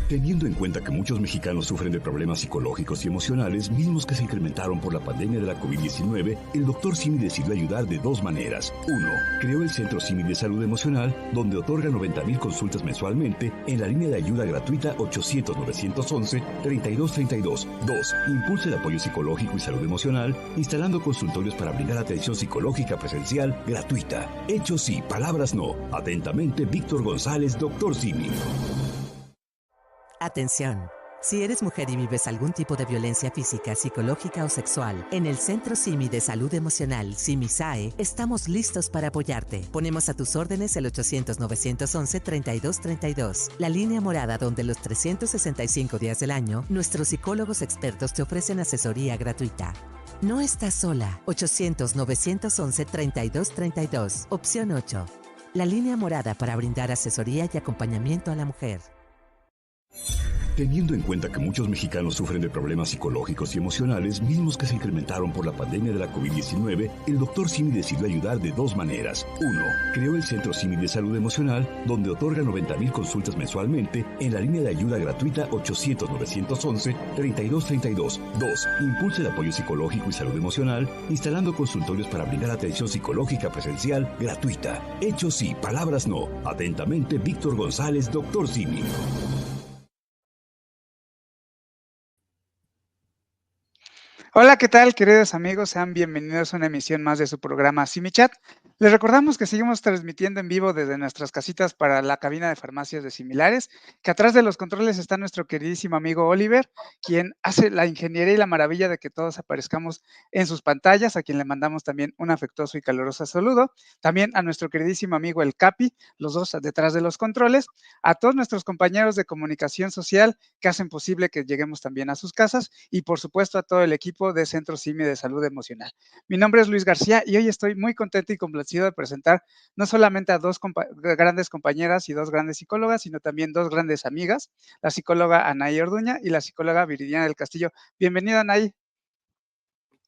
Teniendo en cuenta que muchos mexicanos sufren de problemas psicológicos y emocionales, mismos que se incrementaron por la pandemia de la COVID-19, el Dr. Simi decidió ayudar de dos maneras. Uno, creó el Centro Simi de Salud Emocional, donde otorga 90,000 consultas mensualmente en la línea de ayuda gratuita 800-911-3232. Dos, impulsa el apoyo psicológico y salud emocional, instalando consultorios para brindar atención psicológica presencial gratuita. Hechos sí, palabras no. Atentamente, Víctor González, Dr. Simi. Atención. Si eres mujer y vives algún tipo de violencia física, psicológica o sexual, en el Centro Simi de Salud Emocional, Simi-SAE, estamos listos para apoyarte. Ponemos a tus órdenes el 800-911-3232, la línea morada donde los 365 días del año, nuestros psicólogos expertos te ofrecen asesoría gratuita. No estás sola. 800-911-3232, opción 8. La línea morada para brindar asesoría y acompañamiento a la mujer. Teniendo en cuenta que muchos mexicanos sufren de problemas psicológicos y emocionales, mismos que se incrementaron por la pandemia de la COVID-19, el Dr. Simi decidió ayudar de dos maneras. Uno, creó el Centro Simi de Salud Emocional, donde otorga 90,000 consultas mensualmente en la línea de ayuda gratuita 800-911-3232. Dos, impulsa el apoyo psicológico y salud emocional, instalando consultorios para brindar atención psicológica presencial gratuita. Hechos sí, palabras no. Atentamente, Víctor González, Dr. Simi. Hola, ¿qué tal, queridos amigos? Sean bienvenidos a una emisión más de su programa SimiChat. Les recordamos que seguimos transmitiendo en vivo desde nuestras casitas para la cabina de farmacias de Similares, que atrás de los controles está nuestro queridísimo amigo Oliver, quien hace la ingeniería y la maravilla de que todos aparezcamos en sus pantallas, a quien le mandamos también un afectuoso y caluroso saludo. También a nuestro queridísimo amigo el Capi, los dos detrás de los controles, a todos nuestros compañeros de comunicación social que hacen posible que lleguemos también a sus casas y por supuesto a todo el equipo de Centro Simi de Salud Emocional. Mi nombre es Luis García y hoy estoy muy contento y complacido de presentar no solamente a dos grandes compañeras y dos grandes psicólogas, sino también dos grandes amigas, la psicóloga Anaí Orduña y la psicóloga Viridiana del Castillo. Bienvenida, Anaí.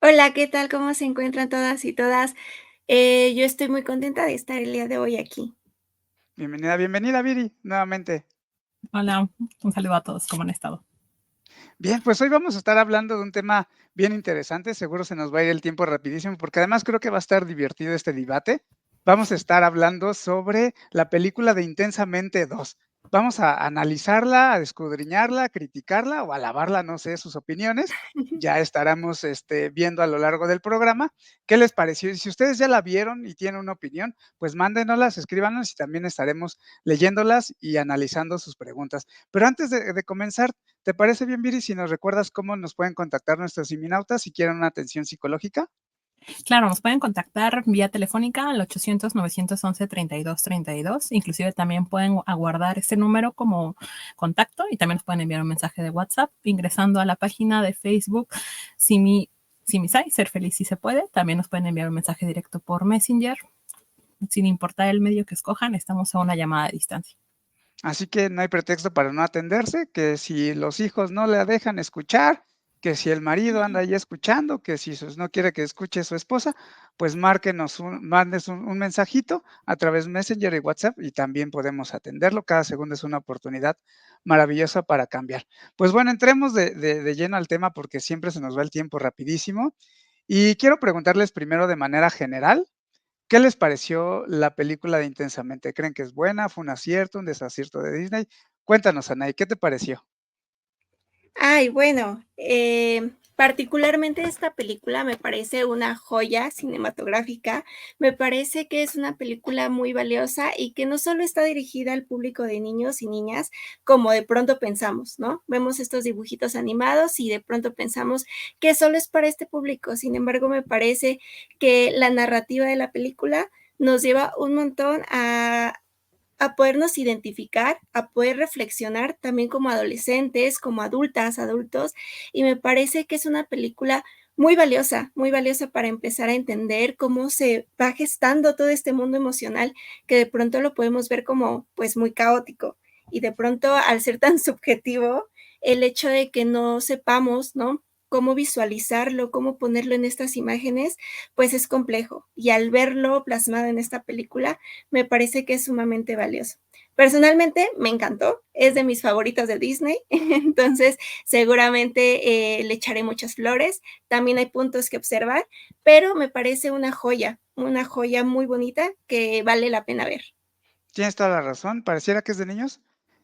Hola, ¿qué tal? ¿Cómo se encuentran todas y todas? Yo estoy muy contenta de estar el día de hoy aquí. Bienvenida, Viri, nuevamente. Hola, un saludo a todos, ¿cómo han estado? Bien, pues hoy vamos a estar hablando de un tema bien interesante, seguro se nos va a ir el tiempo rapidísimo, porque además creo que va a estar divertido este debate. Vamos a estar hablando sobre la película de Intensamente 2. Vamos a analizarla, a escudriñarla, a criticarla o a alabarla, no sé, sus opiniones. Ya estaremos viendo a lo largo del programa qué les pareció. Y si ustedes ya la vieron y tienen una opinión, pues mándenoslas, escríbanos y también estaremos leyéndolas y analizando sus preguntas. Pero antes de comenzar, ¿te parece bien, Viri, si nos recuerdas cómo nos pueden contactar nuestros siminautas si quieren una atención psicológica? Claro, nos pueden contactar vía telefónica al 800-911-3232. Inclusive también pueden aguardar este número como contacto y también nos pueden enviar un mensaje de WhatsApp ingresando a la página de Facebook Simisai, Ser Feliz Si Se Puede. También nos pueden enviar un mensaje directo por Messenger. Sin importar el medio que escojan, estamos a una llamada de distancia. Así que no hay pretexto para no atenderse, que si los hijos no le dejan escuchar, que si el marido anda ahí escuchando, que si no quiere que escuche su esposa, pues mándenos un mensajito a través de Messenger y WhatsApp y también podemos atenderlo. Cada segundo es una oportunidad maravillosa para cambiar. Pues bueno, entremos de lleno al tema porque siempre se nos va el tiempo rapidísimo. Y quiero preguntarles primero de manera general, ¿qué les pareció la película de Intensamente? ¿Creen que es buena? ¿Fue un acierto, un desacierto de Disney? Cuéntanos, Anaí, ¿qué te pareció? Ay, bueno, particularmente esta película me parece una joya cinematográfica. Me parece que es una película muy valiosa y que no solo está dirigida al público de niños y niñas, como de pronto pensamos, ¿no? Vemos estos dibujitos animados y de pronto pensamos que solo es para este público. Sin embargo, me parece que la narrativa de la película nos lleva un montón a podernos identificar, a poder reflexionar también como adolescentes, como adultas, adultos, y me parece que es una película muy valiosa para empezar a entender cómo se va gestando todo este mundo emocional que de pronto lo podemos ver como pues muy caótico y de pronto al ser tan subjetivo, el hecho de que no sepamos, ¿no? Cómo visualizarlo, cómo ponerlo en estas imágenes, pues es complejo. Y al verlo plasmado en esta película, me parece que es sumamente valioso. Personalmente me encantó, es de mis favoritas de Disney, entonces seguramente le echaré muchas flores. También hay puntos que observar, pero me parece una joya muy bonita que vale la pena ver. Tienes toda la razón, pareciera que es de niños.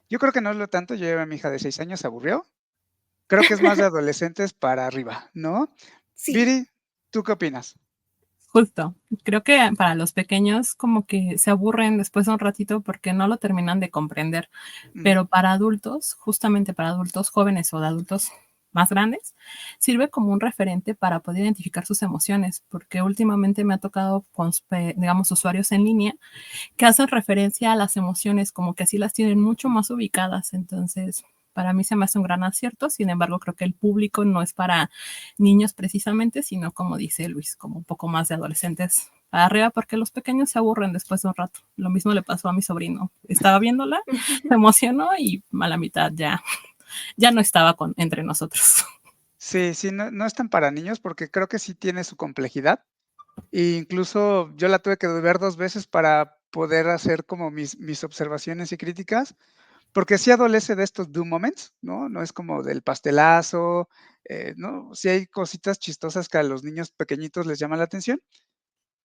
Yo creo que no es lo tanto, yo llevo a mi hija de 6 años, se aburrió. Creo que es más de adolescentes para arriba, ¿no? Sí. Viri, ¿tú qué opinas? Justo, creo que para los pequeños como que se aburren después de un ratito porque no lo terminan de comprender, Mm, pero para adultos, justamente para adultos jóvenes o de adultos más grandes, sirve como un referente para poder identificar sus emociones, porque últimamente me ha tocado con, digamos, usuarios en línea que hacen referencia a las emociones, como que así las tienen mucho más ubicadas. Entonces, para mí se me hace un gran acierto. Sin embargo, creo que el público no es para niños precisamente, sino como dice Luis, como un poco más de adolescentes para arriba, porque los pequeños se aburren después de un rato. Lo mismo le pasó a mi sobrino. Estaba viéndola, se emocionó y a la mitad ya no estaba entre nosotros. sí, sí, no es tan para niños porque creo que sí tiene su complejidad. E incluso yo la tuve que ver 2 veces para poder hacer como mis observaciones y críticas, porque sí adolece de estos do moments, ¿no? No es como del pastelazo, ¿no? Sí hay cositas chistosas que a los niños pequeñitos les llama la atención.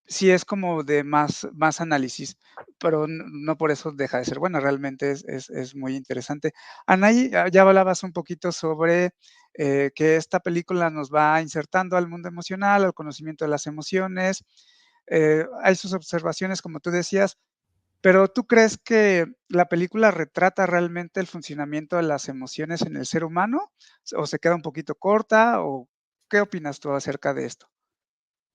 Sí es como de más análisis, pero no por eso deja de ser buena, realmente es muy interesante. Anaí, ya hablabas un poquito sobre, que esta película nos va insertando al mundo emocional, al conocimiento de las emociones, hay sus observaciones, como tú decías, pero, ¿tú crees que la película retrata realmente el funcionamiento de las emociones en el ser humano, o se queda un poquito corta, o qué opinas tú acerca de esto?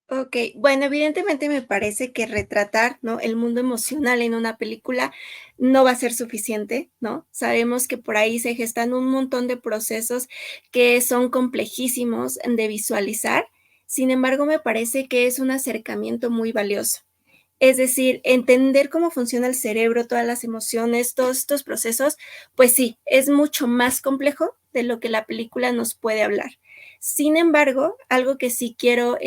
Okey. Bueno, evidentemente me parece que retratar, ¿no?, el mundo emocional en una película no va a ser suficiente, ¿no? Sabemos que por ahí se gestan un montón de procesos que son complejísimos de visualizar. Sin embargo, me parece que es un acercamiento muy valioso. Es decir, entender cómo funciona el cerebro, todas las emociones, todos estos procesos, pues sí, es mucho más complejo de lo que la película nos puede hablar. Sin embargo, algo que sí quiero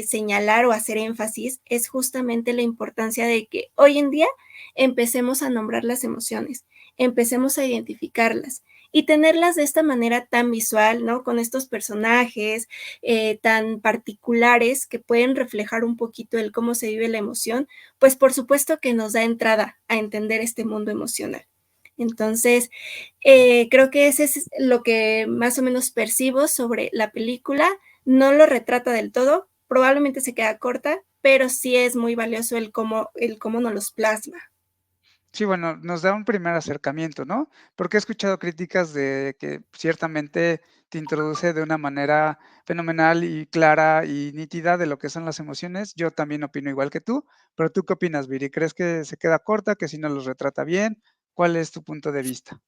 señalar o hacer énfasis es justamente la importancia de que hoy en día empecemos a nombrar las emociones, empecemos a identificarlas y tenerlas de esta manera tan visual, ¿no? Con estos personajes, tan particulares que pueden reflejar un poquito el cómo se vive la emoción, pues por supuesto que nos da entrada a entender este mundo emocional. Entonces, creo que ese es lo que más o menos percibo sobre la película. No lo retrata del todo, probablemente se queda corta, pero sí es muy valioso el cómo nos los plasma. Sí, bueno, nos da un primer acercamiento, ¿no? Porque he escuchado críticas de que ciertamente te introduce de una manera fenomenal y clara y nítida de lo que son las emociones. Yo también opino igual que tú, pero ¿tú qué opinas, Viri? ¿Crees que se queda corta, que si no los retrata bien? ¿Cuál es tu punto de vista?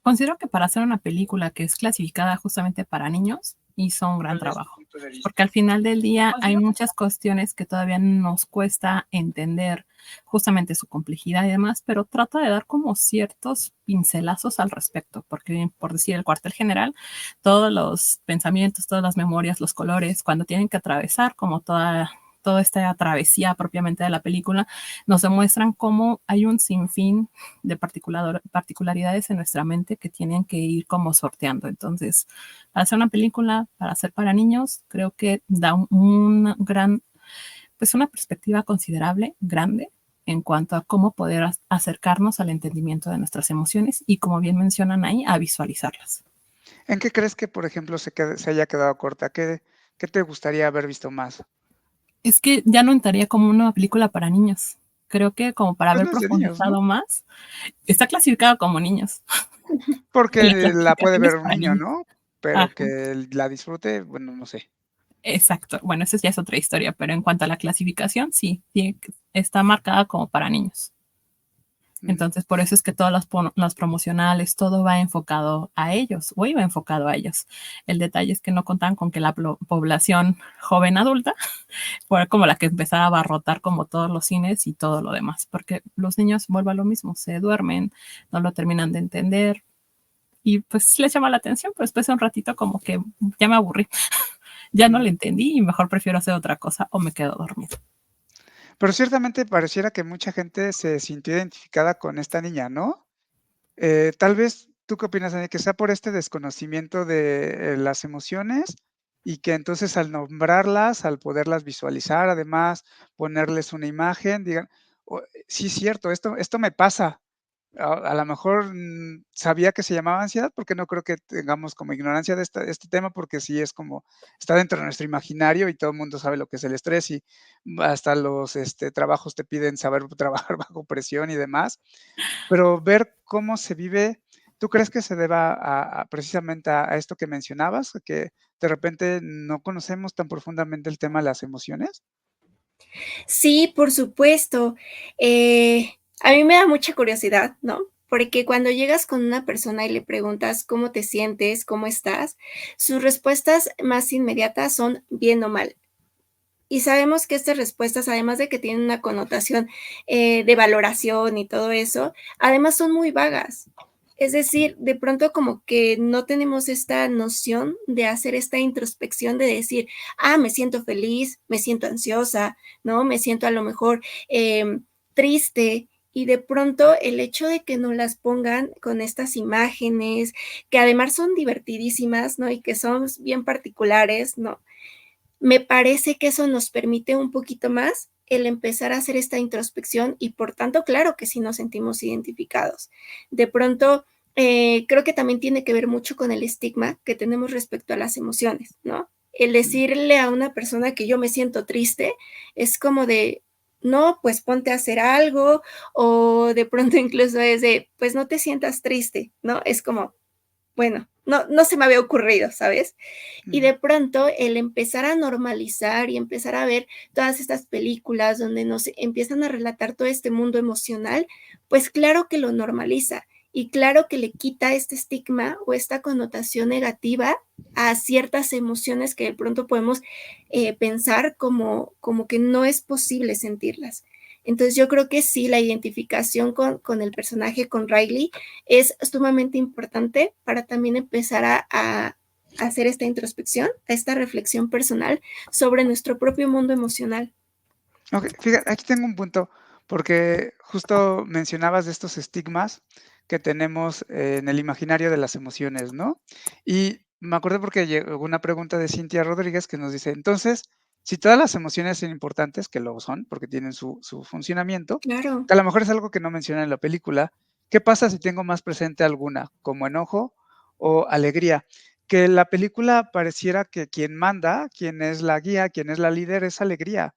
Considero que para hacer una película que es clasificada justamente para niños, hizo un gran ¿Cuál es tu trabajo, punto de vista? porque al final del día hay muchas cuestiones que todavía nos cuesta entender, justamente su complejidad y demás, pero trata de dar como ciertos pincelazos al respecto, porque por decir el cuartel general, todos los pensamientos, todas las memorias, los colores, cuando tienen que atravesar como toda esta travesía propiamente de la película, nos demuestran cómo hay un sinfín de particularidades en nuestra mente que tienen que ir como sorteando. Entonces, para hacer una película, para hacer para niños, creo que da una gran, pues una perspectiva considerable, grande, en cuanto a cómo poder acercarnos al entendimiento de nuestras emociones y, como bien mencionan ahí, a visualizarlas. ¿En qué crees que, por ejemplo, se haya quedado corta? ¿Qué te gustaría haber visto más? Es que ya no entraría como una película para niños. Creo que como para Pues haber no es de niños, ¿no? profundizado más, está clasificado como niños. Y la Porque la puede clasificación es ver un para niño, niños. ¿no? Pero Ajá. que la disfrute, bueno, no sé. Exacto. Bueno, esa ya es otra historia, pero en cuanto a la clasificación, sí, está marcada como para niños. Mm. Entonces, por eso es que todas las promocionales, todo va enfocado a ellos, o iba enfocado a ellos. El detalle es que no contaban con que la población joven adulta fuera como la que empezaba a abarrotar como todos los cines y todo lo demás, porque los niños, vuelvo a lo mismo, se duermen, no lo terminan de entender y pues les llama la atención, pero después de un ratito como que ya me aburrí, ya no Mm. le entendí y mejor prefiero hacer otra cosa o me quedo dormido. Pero ciertamente pareciera que mucha gente se sintió identificada con esta niña, ¿no? Tal vez, ¿tú qué opinas, Dani? Que sea por este desconocimiento de las emociones y que entonces al nombrarlas, al poderlas visualizar, además ponerles una imagen, digan, "Oh, sí, cierto, esto me pasa". A lo mejor sabía que se llamaba ansiedad, porque no creo que tengamos como ignorancia de este tema, porque sí es como, está dentro de nuestro imaginario y todo el mundo sabe lo que es el estrés y hasta los trabajos te piden saber trabajar bajo presión y demás, pero ver cómo se vive, ¿tú crees que se deba precisamente a esto que mencionabas, que de repente no conocemos tan profundamente el tema de las emociones? Sí, por supuesto. A mí me da mucha curiosidad, ¿no? Porque cuando llegas con una persona y le preguntas cómo te sientes, cómo estás, sus respuestas más inmediatas son bien o mal. Y sabemos que estas respuestas, además de que tienen una connotación de valoración y todo eso, además son muy vagas. Es decir, de pronto como que no tenemos esta noción de hacer esta introspección de decir, me siento feliz, me siento ansiosa, ¿no? Me siento a lo mejor triste. Y de pronto el hecho de que nos las pongan con estas imágenes, que además son divertidísimas, ¿no? Y que son bien particulares, ¿no? Me parece que eso nos permite un poquito más el empezar a hacer esta introspección y por tanto, claro que sí nos sentimos identificados. De pronto, creo que también tiene que ver mucho con el estigma que tenemos respecto a las emociones, ¿no? El decirle a una persona que yo me siento triste es como de, no, pues ponte a hacer algo, o de pronto incluso es de, pues no te sientas triste, ¿no? Es como, bueno, no se me había ocurrido, ¿sabes? Y Ujú. de pronto el empezar a normalizar y empezar a ver todas estas películas donde nos empiezan a relatar todo este mundo emocional, pues claro que lo normaliza y claro que le quita este estigma o esta connotación negativa a ciertas emociones que de pronto podemos pensar como que no es posible sentirlas. Entonces yo creo que sí, la identificación con el personaje, con Riley, es sumamente importante para también empezar a hacer esta introspección, a esta reflexión personal sobre nuestro propio mundo emocional. Ok, fíjate, aquí tengo un punto, porque justo mencionabas de estos estigmas que tenemos en el imaginario de las emociones, ¿no? Y me acordé porque llegó una pregunta de Cintia Rodríguez que nos dice, entonces, si todas las emociones son importantes, que lo son, porque tienen su funcionamiento, Claro. que a lo mejor es algo que no menciona en la película, ¿qué pasa si tengo más presente alguna, como enojo o alegría? Que la película pareciera que quien manda, quien es la guía, quien es la líder, es alegría.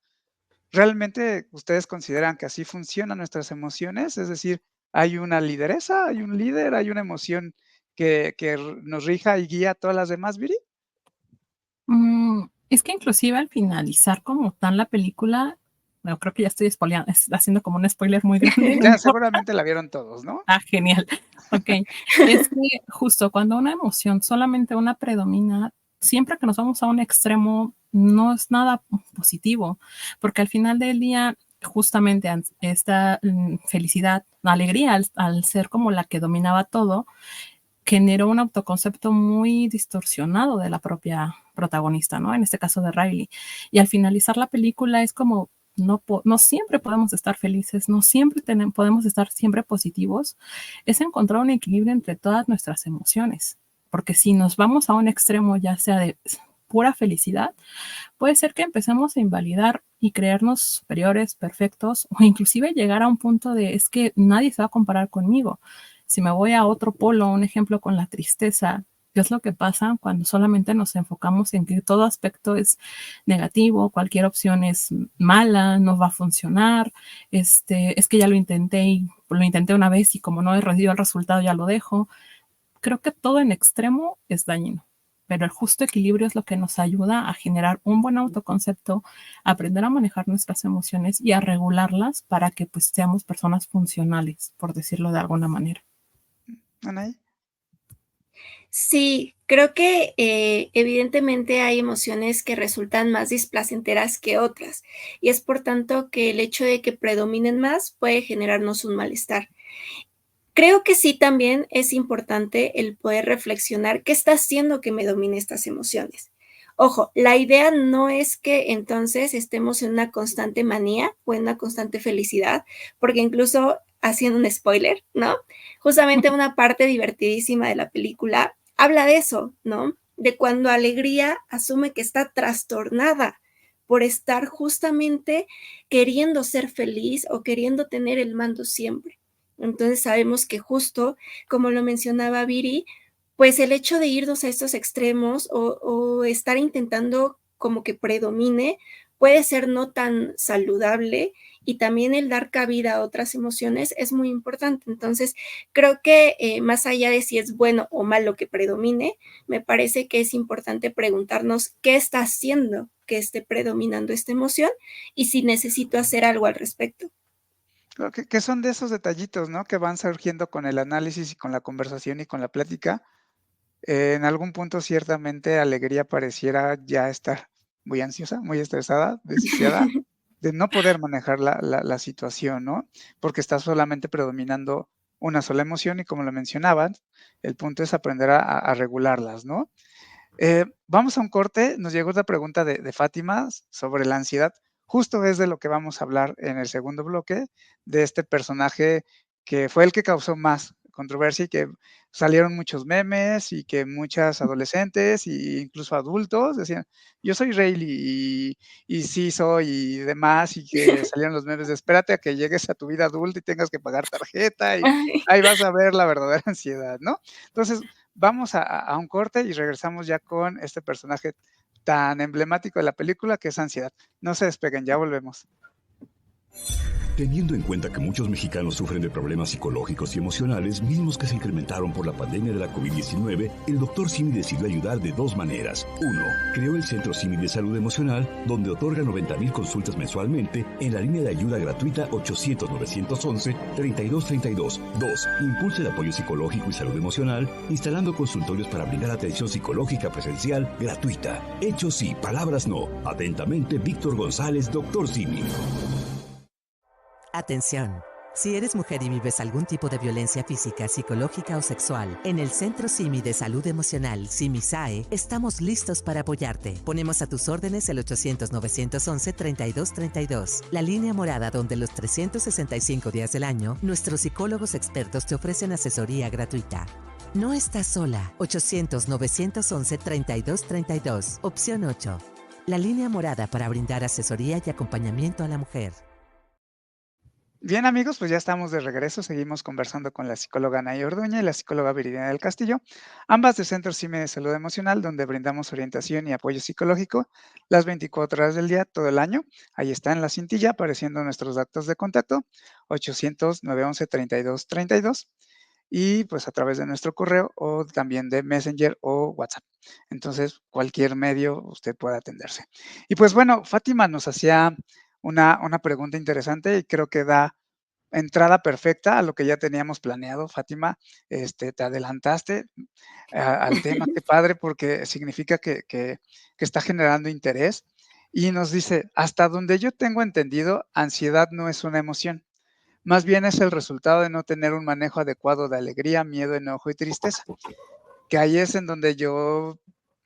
¿Realmente ustedes consideran que así funcionan nuestras emociones? Es decir, ¿hay una lideresa, hay un líder, hay una emoción que nos rija y guía a todas las demás, Viri? Es que inclusive al finalizar como tal la película, bueno, creo que ya estoy haciendo como un spoiler muy grande, no Ya importa. seguramente la vieron todos, ¿no? Genial. Okey. Es que justo cuando una emoción, solamente una predomina, siempre que nos vamos a un extremo, no es nada positivo, porque al final del día, justamente esta, felicidad, alegría, al ser como la que dominaba todo, generó un autoconcepto muy distorsionado de la propia protagonista, ¿no? En este caso de Riley. Y al finalizar la película es como, no siempre podemos estar felices, no siempre podemos estar siempre positivos. Es encontrar un equilibrio entre todas nuestras emociones. Porque si nos vamos a un extremo, ya sea de pura felicidad, puede ser que empecemos a invalidar y creernos superiores, perfectos, o inclusive llegar a un punto de es que nadie se va a comparar conmigo. Si me voy a otro polo, un ejemplo con la tristeza, ¿qué es lo que pasa cuando solamente nos enfocamos en que todo aspecto es negativo, cualquier opción es mala, no va a funcionar, es que ya lo intenté una vez y como no he recibido el resultado ya lo dejo? Creo que todo en extremo es dañino, pero el justo equilibrio es lo que nos ayuda a generar un buen autoconcepto, a aprender a manejar nuestras emociones y a regularlas para que pues seamos personas funcionales, por decirlo de alguna manera. Anaí. Sí, creo que evidentemente hay emociones que resultan más displacenteras que otras y es por tanto que el hecho de que predominen más puede generarnos un malestar. Creo que sí también es importante el poder reflexionar qué está haciendo que me domine estas emociones. Ojo, la idea no es que entonces estemos en una constante manía o en una constante felicidad, porque incluso haciendo un spoiler, ¿no? Justamente una parte divertidísima de la película habla de eso, ¿no? De cuando Alegría asume que está trastornada por estar justamente queriendo ser feliz o queriendo tener el mando siempre. Entonces sabemos que justo, como lo mencionaba Viri, pues el hecho de irnos a estos extremos o estar intentando como que predomine puede ser no tan saludable, y también el dar cabida a otras emociones es muy importante. Entonces, creo que más allá de si es bueno o malo que predomine, me parece que es importante preguntarnos qué está haciendo que esté predominando esta emoción y si necesito hacer algo al respecto. Creo que son de esos detallitos, ¿no? Que van surgiendo con el análisis y con la conversación y con la plática. En algún punto, ciertamente, Alegría pareciera ya estar muy ansiosa, muy estresada, desquiciada, de no poder manejar la situación, ¿no? Porque está solamente predominando una sola emoción y, como lo mencionaban, el punto es aprender a regularlas, ¿no? Vamos a un corte. Nos llegó otra pregunta de Fátima sobre la ansiedad. Justo es de lo que vamos a hablar en el segundo bloque, de este personaje que fue el que causó más controversia y que salieron muchos memes y que muchas adolescentes e incluso adultos decían, yo soy Rayleigh y sí soy y demás, y que salieron los memes de espérate a que llegues a tu vida adulta y tengas que pagar tarjeta y ahí vas a ver la verdadera ansiedad, ¿no? Entonces, vamos a un corte y regresamos ya con este personaje tan emblemático de la película que es Ansiedad. No se despeguen, ya volvemos. Teniendo en cuenta que muchos mexicanos sufren de problemas psicológicos y emocionales, mismos que se incrementaron por la pandemia de la COVID-19, el Dr. Simi decidió ayudar de dos maneras. Uno, creó el Centro Simi de Salud Emocional, donde otorga 90,000 consultas mensualmente en la línea de ayuda gratuita 800-911-3232. Dos, impulsa el apoyo psicológico y salud emocional, instalando consultorios para brindar atención psicológica presencial gratuita. Hechos sí, palabras no. Atentamente, Víctor González, Dr. Simi. Atención. Si eres mujer y vives algún tipo de violencia física, psicológica o sexual, en el Centro Simi de Salud Emocional, SIMI-SAE, estamos listos para apoyarte. Ponemos a tus órdenes el 800-911-3232, la línea morada donde los 365 días del año, nuestros psicólogos expertos te ofrecen asesoría gratuita. No estás sola. 800-911-3232, opción 8. La línea morada para brindar asesoría y acompañamiento a la mujer. Bien, amigos, pues ya estamos de regreso. Seguimos conversando con la psicóloga Nay Orduña y la psicóloga Viridiana del Castillo, ambas de Centro Simi de Salud Emocional, donde brindamos orientación y apoyo psicológico las 24 horas del día, todo el año. Ahí está en la cintilla apareciendo nuestros datos de contacto, 800-911-3232, y pues a través de nuestro correo o también de Messenger o WhatsApp. Entonces, cualquier medio usted puede atenderse. Y pues bueno, Fátima nos hacía una pregunta interesante y creo que da entrada perfecta a lo que ya teníamos planeado. Fátima, te adelantaste al tema. Qué padre, porque significa que está generando interés. Y nos dice, hasta donde yo tengo entendido, ansiedad no es una emoción. Más bien es el resultado de no tener un manejo adecuado de alegría, miedo, enojo y tristeza. Que ahí es en donde yo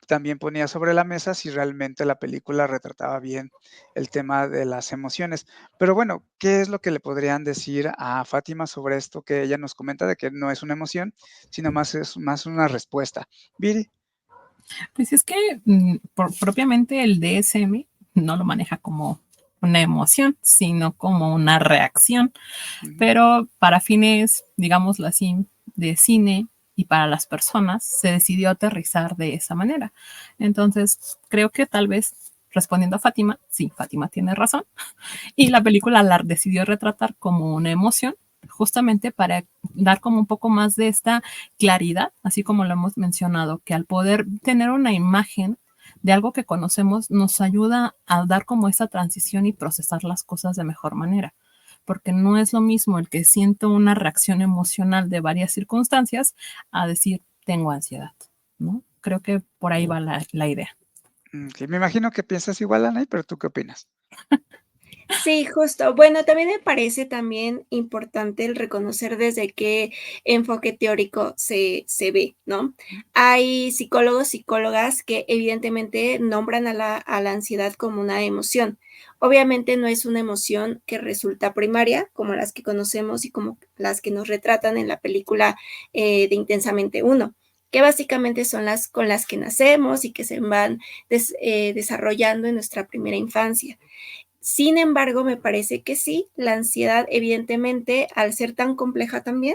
también ponía sobre la mesa si realmente la película retrataba bien el tema de las emociones. Pero bueno, ¿qué es lo que le podrían decir a Fátima sobre esto que ella nos comenta de que no es una emoción, sino más es más una respuesta? Viri. Pues es que propiamente el DSM no lo maneja como una emoción, sino como una reacción. Pero para fines, digámoslo así, de cine y para las personas, se decidió aterrizar de esa manera. Entonces, creo que tal vez, respondiendo a Fátima, sí, Fátima tiene razón, y la película la decidió retratar como una emoción, justamente para dar como un poco más de esta claridad, así como lo hemos mencionado, que al poder tener una imagen de algo que conocemos nos ayuda a dar como esa transición y procesar las cosas de mejor manera, porque no es lo mismo el que siento una reacción emocional de varias circunstancias a decir tengo ansiedad, ¿no? Creo que por ahí va la idea. Me imagino que piensas igual, Ana, pero ¿tú qué opinas? Sí, justo. Bueno, también me parece también importante el reconocer desde qué enfoque teórico se ve, ¿no? Hay psicólogos, psicólogas que evidentemente nombran a la ansiedad como una emoción. Obviamente no es una emoción que resulta primaria, como las que conocemos y como las que nos retratan en la película de Intensamente Uno, que básicamente son las con las que nacemos y que se van desarrollando en nuestra primera infancia. Sin embargo, me parece que sí, la ansiedad, evidentemente, al ser tan compleja también,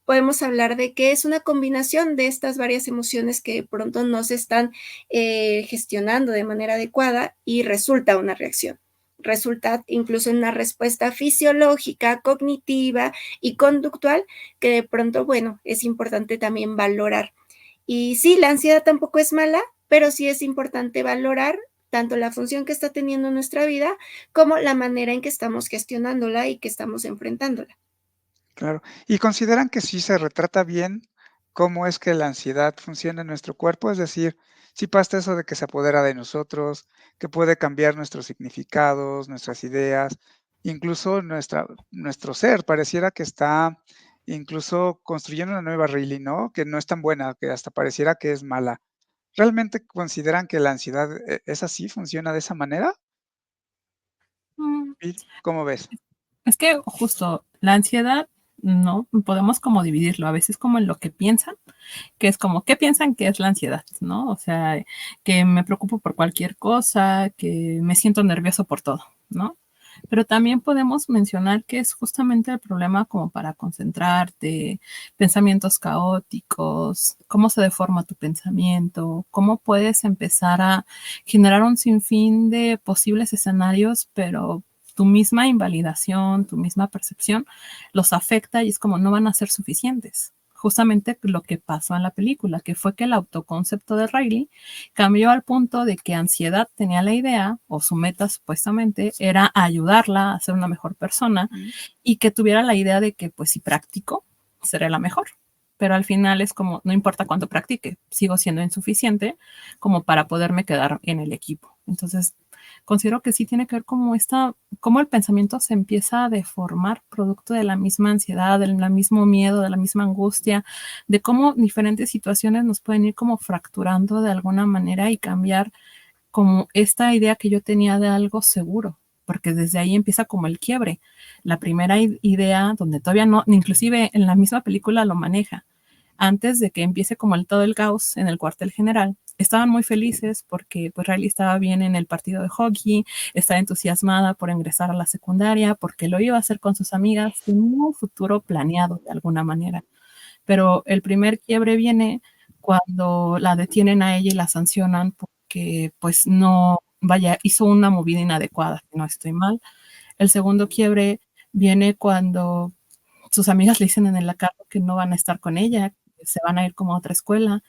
podemos hablar de que es una combinación de estas varias emociones que de pronto no se están gestionando de manera adecuada y resulta una reacción. Resulta incluso en una respuesta fisiológica, cognitiva y conductual que de pronto, bueno, es importante también valorar. Y sí, la ansiedad tampoco es mala, pero sí es importante valorar tanto la función que está teniendo en nuestra vida como la manera en que estamos gestionándola y que estamos enfrentándola. Claro. ¿Y consideran que sí se retrata bien cómo es que la ansiedad funciona en nuestro cuerpo? Es decir, si pasa eso de que se apodera de nosotros, que puede cambiar nuestros significados, nuestras ideas, incluso nuestro ser. Pareciera que está incluso construyendo una nueva Riley, ¿no? Que no es tan buena, que hasta pareciera que es mala. ¿Realmente consideran que la ansiedad es así, funciona de esa manera? Mm, ¿Y cómo ves? Es que justo la ansiedad, no, podemos como dividirlo, a veces como en lo que piensan, que es como, ¿qué piensan que es la ansiedad? ¿No? O sea, que me preocupo por cualquier cosa, que me siento nervioso por todo, ¿no? Pero también podemos mencionar que es justamente el problema como para concentrarte, pensamientos caóticos, cómo se deforma tu pensamiento, cómo puedes empezar a generar un sinfín de posibles escenarios, pero tu misma invalidación, tu misma percepción los afecta y es como no van a ser suficientes. Justamente lo que pasó en la película, que fue que el autoconcepto de Riley cambió al punto de que ansiedad tenía la idea, o su meta supuestamente, era ayudarla a ser una mejor persona Mm. y que tuviera la idea de que pues si practico, seré la mejor. Pero al final es como, no importa cuánto practique, sigo siendo insuficiente como para poderme quedar en el equipo. Entonces, considero que sí tiene que ver como cómo el pensamiento se empieza a deformar producto de la misma ansiedad, del mismo miedo, de la misma angustia, de cómo diferentes situaciones nos pueden ir como fracturando de alguna manera y cambiar como esta idea que yo tenía de algo seguro, porque desde ahí empieza como el quiebre. La primera idea donde todavía no, inclusive en la misma película lo maneja, antes de que empiece como todo el caos en el cuartel general. Estaban muy felices porque pues Riley estaba bien en el partido de hockey, estaba entusiasmada por ingresar a la secundaria, porque lo iba a hacer con sus amigas, tenía un futuro planeado de alguna manera. Pero el primer quiebre viene cuando la detienen a ella y la sancionan porque pues no, vaya, hizo una movida inadecuada, si no estoy mal. El segundo quiebre viene cuando sus amigas le dicen en el carro que no van a estar con ella, que se van a ir como a otra escuela.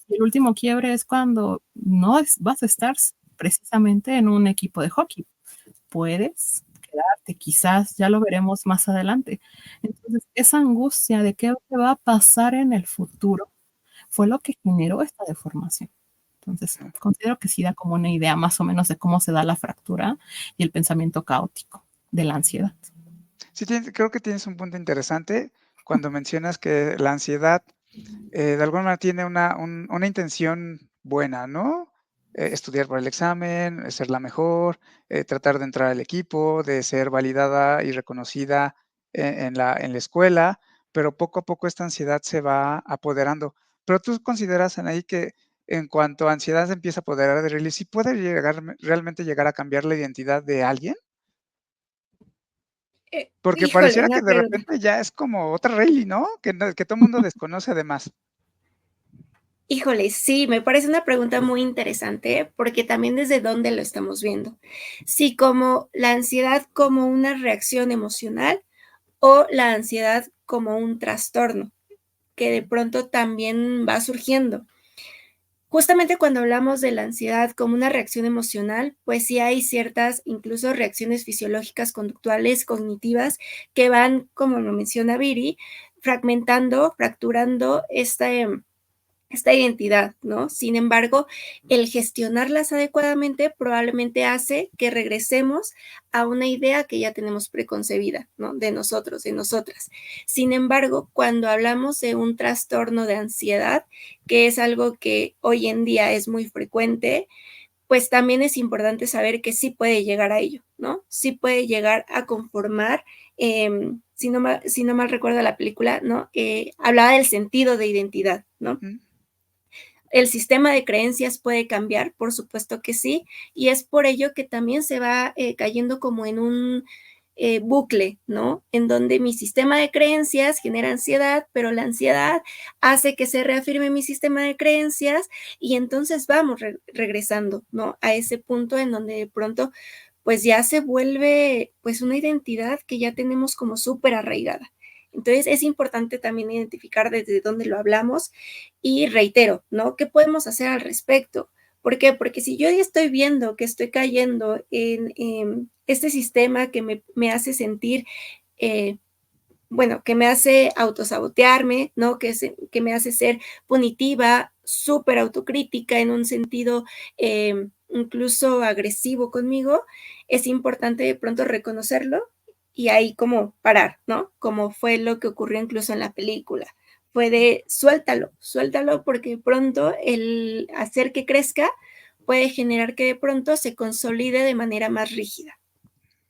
Y el último quiebre es cuando no vas a estar precisamente en un equipo de hockey. Puedes quedarte, quizás ya lo veremos más adelante. Entonces, esa angustia de qué va a pasar en el futuro fue lo que generó esta deformación. Entonces, considero que sí da como una idea más o menos de cómo se da la fractura y el pensamiento caótico de la ansiedad. Sí, creo que tienes un punto interesante cuando mencionas que la ansiedad de alguna manera tiene una intención buena, ¿no? Estudiar para el examen, ser la mejor, tratar de entrar al equipo, de ser validada y reconocida en la escuela, pero poco a poco esta ansiedad se va apoderando. Pero tú consideras, Anaí, que en cuanto a ansiedad se empieza a apoderar de Riley, ¿sí puede realmente llegar a cambiar la identidad de alguien? Porque Híjole, pareciera una que de pregunta. repente ya es como otra Riley, ¿no? Que todo el mundo desconoce además. Híjole, sí, me parece una pregunta muy interesante porque también desde dónde lo estamos viendo. Si como la ansiedad como una reacción emocional o la ansiedad como un trastorno que de pronto también va surgiendo. Justamente cuando hablamos de la ansiedad como una reacción emocional, pues sí hay ciertas, incluso reacciones fisiológicas, conductuales, cognitivas, que van, como lo menciona Viri, fragmentando, fracturando esta identidad, ¿no? Sin embargo, el gestionarlas adecuadamente probablemente hace que regresemos a una idea que ya tenemos preconcebida, ¿no? De nosotros, de nosotras. Sin embargo, cuando hablamos de un trastorno de ansiedad, que es algo que hoy en día es muy frecuente, pues también es importante saber que sí puede llegar a ello, ¿no? Sí puede llegar a conformar, si no mal recuerdo la película, ¿no? Hablaba del sentido de identidad, ¿no? Mm. El sistema de creencias puede cambiar, por supuesto que sí, y es por ello que también se va cayendo como en un bucle, ¿no? En donde mi sistema de creencias genera ansiedad, pero la ansiedad hace que se reafirme mi sistema de creencias y entonces vamos regresando, ¿no? A ese punto en donde de pronto pues ya se vuelve pues una identidad que ya tenemos como súper arraigada. Entonces es importante también identificar desde dónde lo hablamos y reitero, ¿no? ¿Qué podemos hacer al respecto? ¿Por qué? Porque si yo ya estoy viendo que estoy cayendo en este sistema que me hace sentir, eh, bueno, que me hace autosabotearme, ¿no? Que me hace ser punitiva, súper autocrítica en un sentido incluso agresivo conmigo, es importante de pronto reconocerlo y ahí como parar, ¿no? Como fue lo que ocurrió incluso en la película. Fue de suéltalo, suéltalo porque de pronto el hacer que crezca puede generar que de pronto se consolide de manera más rígida.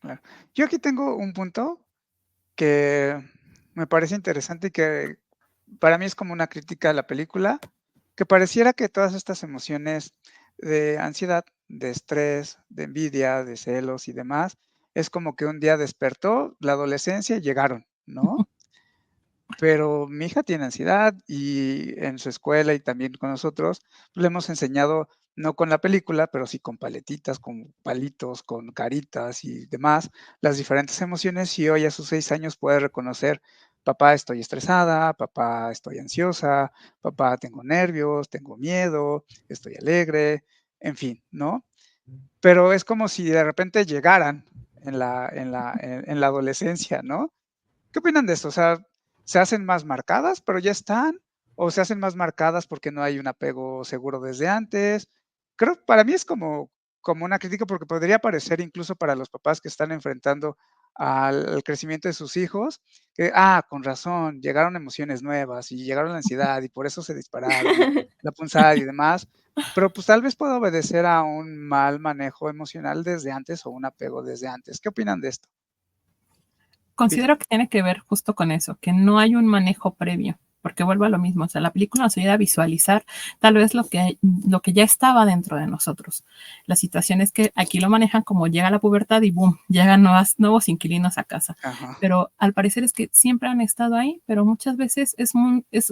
Claro. Yo aquí tengo un punto que me parece interesante y que para mí es como una crítica a la película, que pareciera que todas estas emociones de ansiedad, de estrés, de envidia, de celos y demás, es como que un día despertó la adolescencia y llegaron, ¿no? Pero mi hija tiene ansiedad y en su escuela y también con nosotros le hemos enseñado, no con la película, pero sí con paletitas, con palitos, con caritas y demás, las diferentes emociones y hoy a sus 6 años puede reconocer, papá estoy estresada, papá estoy ansiosa, papá tengo nervios, tengo miedo, estoy alegre, en fin, ¿no? Pero es como si de repente llegaran en la adolescencia, ¿no? ¿Qué opinan de esto? O sea, ¿se hacen más marcadas, pero ya están? ¿O se hacen más marcadas porque no hay un apego seguro desde antes? Creo, para mí es como una crítica porque podría parecer incluso para los papás que están enfrentando al crecimiento de sus hijos, que, con razón, llegaron emociones nuevas y llegaron la ansiedad y por eso se dispararon y la punzada y demás, pero pues tal vez pueda obedecer a un mal manejo emocional desde antes o un apego desde antes. ¿Qué opinan de esto? Viri. Considero que tiene que ver justo con eso, que no hay un manejo previo, porque vuelvo a lo mismo, o sea, la película nos ayuda a visualizar tal vez lo que ya estaba dentro de nosotros. La situación es que aquí lo manejan como llega la pubertad y boom, llegan nuevos inquilinos a casa. Ajá. Pero al parecer es que siempre han estado ahí, pero muchas veces es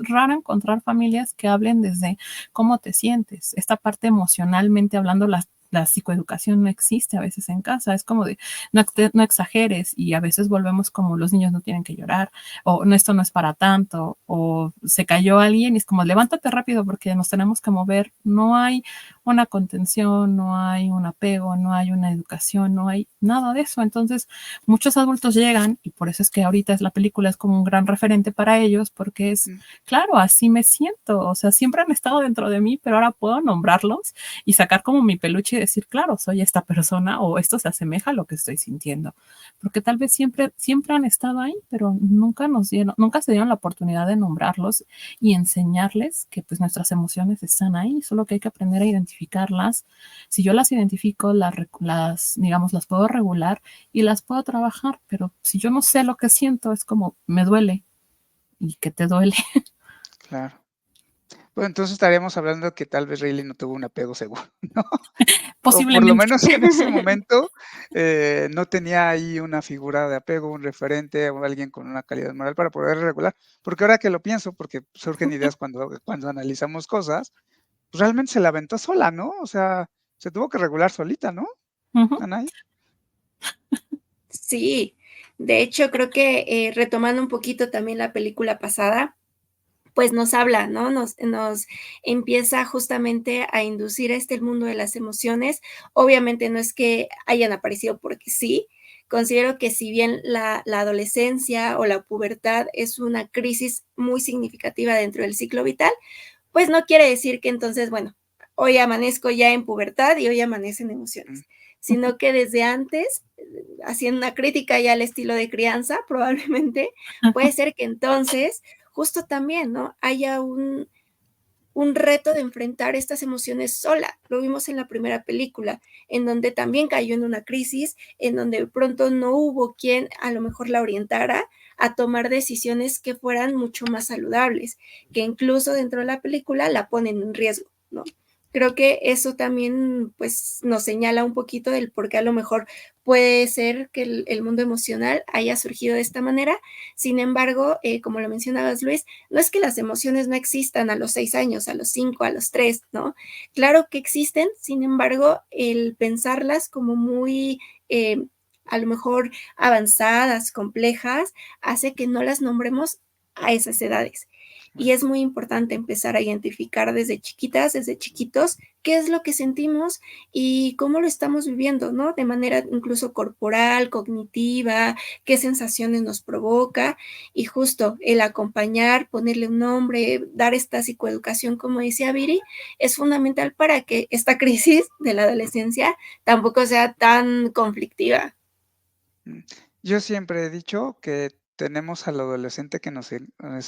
raro encontrar familias que hablen desde cómo te sientes, esta parte emocionalmente hablando, la psicoeducación no existe a veces en casa, es como de no exageres y a veces volvemos como los niños no tienen que llorar o no, esto no es para tanto o se cayó alguien y es como levántate rápido porque nos tenemos que mover, no hay una contención, no hay un apego, no hay una educación, no hay nada de eso, entonces muchos adultos llegan y por eso es que ahorita la película es como un gran referente para ellos porque es, claro, así me siento, o sea, siempre han estado dentro de mí, pero ahora puedo nombrarlos y sacar como mi peluche y decir, claro, soy esta persona o esto se asemeja a lo que estoy sintiendo. Porque tal vez siempre han estado ahí, pero nunca se dieron la oportunidad de nombrarlos y enseñarles que pues nuestras emociones están ahí, solo que hay que aprender a identificarlas. Si yo las identifico, digamos, las puedo regular y las puedo trabajar, pero si yo no sé lo que siento, es como, me duele. ¿Y qué te duele? Claro. Bueno, entonces estaríamos hablando que tal vez Riley no tuvo un apego seguro, ¿no? O por lo Posiblemente. menos en ese momento no tenía ahí una figura de apego, un referente o alguien con una calidad moral para poder regular. Porque ahora que lo pienso, porque surgen ideas cuando analizamos cosas, pues realmente se la aventó sola, ¿no? O sea, se tuvo que regular solita, ¿no, Anay? Sí, de hecho creo que retomando un poquito también la película pasada, pues nos habla, ¿no? Nos empieza justamente a inducir a el mundo de las emociones. Obviamente no es que hayan aparecido porque sí. Considero que si bien la adolescencia o la pubertad es una crisis muy significativa dentro del ciclo vital, pues no quiere decir que entonces, bueno, hoy amanezco ya en pubertad y hoy amanecen emociones, sino que desde antes, haciendo una crítica ya al estilo de crianza, probablemente puede ser que entonces justo también, ¿no? Haya un reto de enfrentar estas emociones sola. Lo vimos en la primera película, en donde también cayó en una crisis, en donde de pronto no hubo quien a lo mejor la orientara a tomar decisiones que fueran mucho más saludables, que incluso dentro de la película la ponen en riesgo, ¿no? Creo que eso también pues nos señala un poquito del por qué a lo mejor puede ser que el mundo emocional haya surgido de esta manera. Sin embargo, como lo mencionabas, Luis, no es que las emociones no existan a los 6 años, a los 5, a los 3, ¿no? Claro que existen, sin embargo, el pensarlas como muy, a lo mejor avanzadas, complejas, hace que no las nombremos a esas edades. Y es muy importante empezar a identificar desde chiquitas, desde chiquitos, qué es lo que sentimos y cómo lo estamos viviendo, ¿no? De manera incluso corporal, cognitiva, qué sensaciones nos provoca y justo el acompañar, ponerle un nombre, dar esta psicoeducación, como decía Viri, es fundamental para que esta crisis de la adolescencia tampoco sea tan conflictiva. Yo siempre he dicho que tenemos al adolescente que nos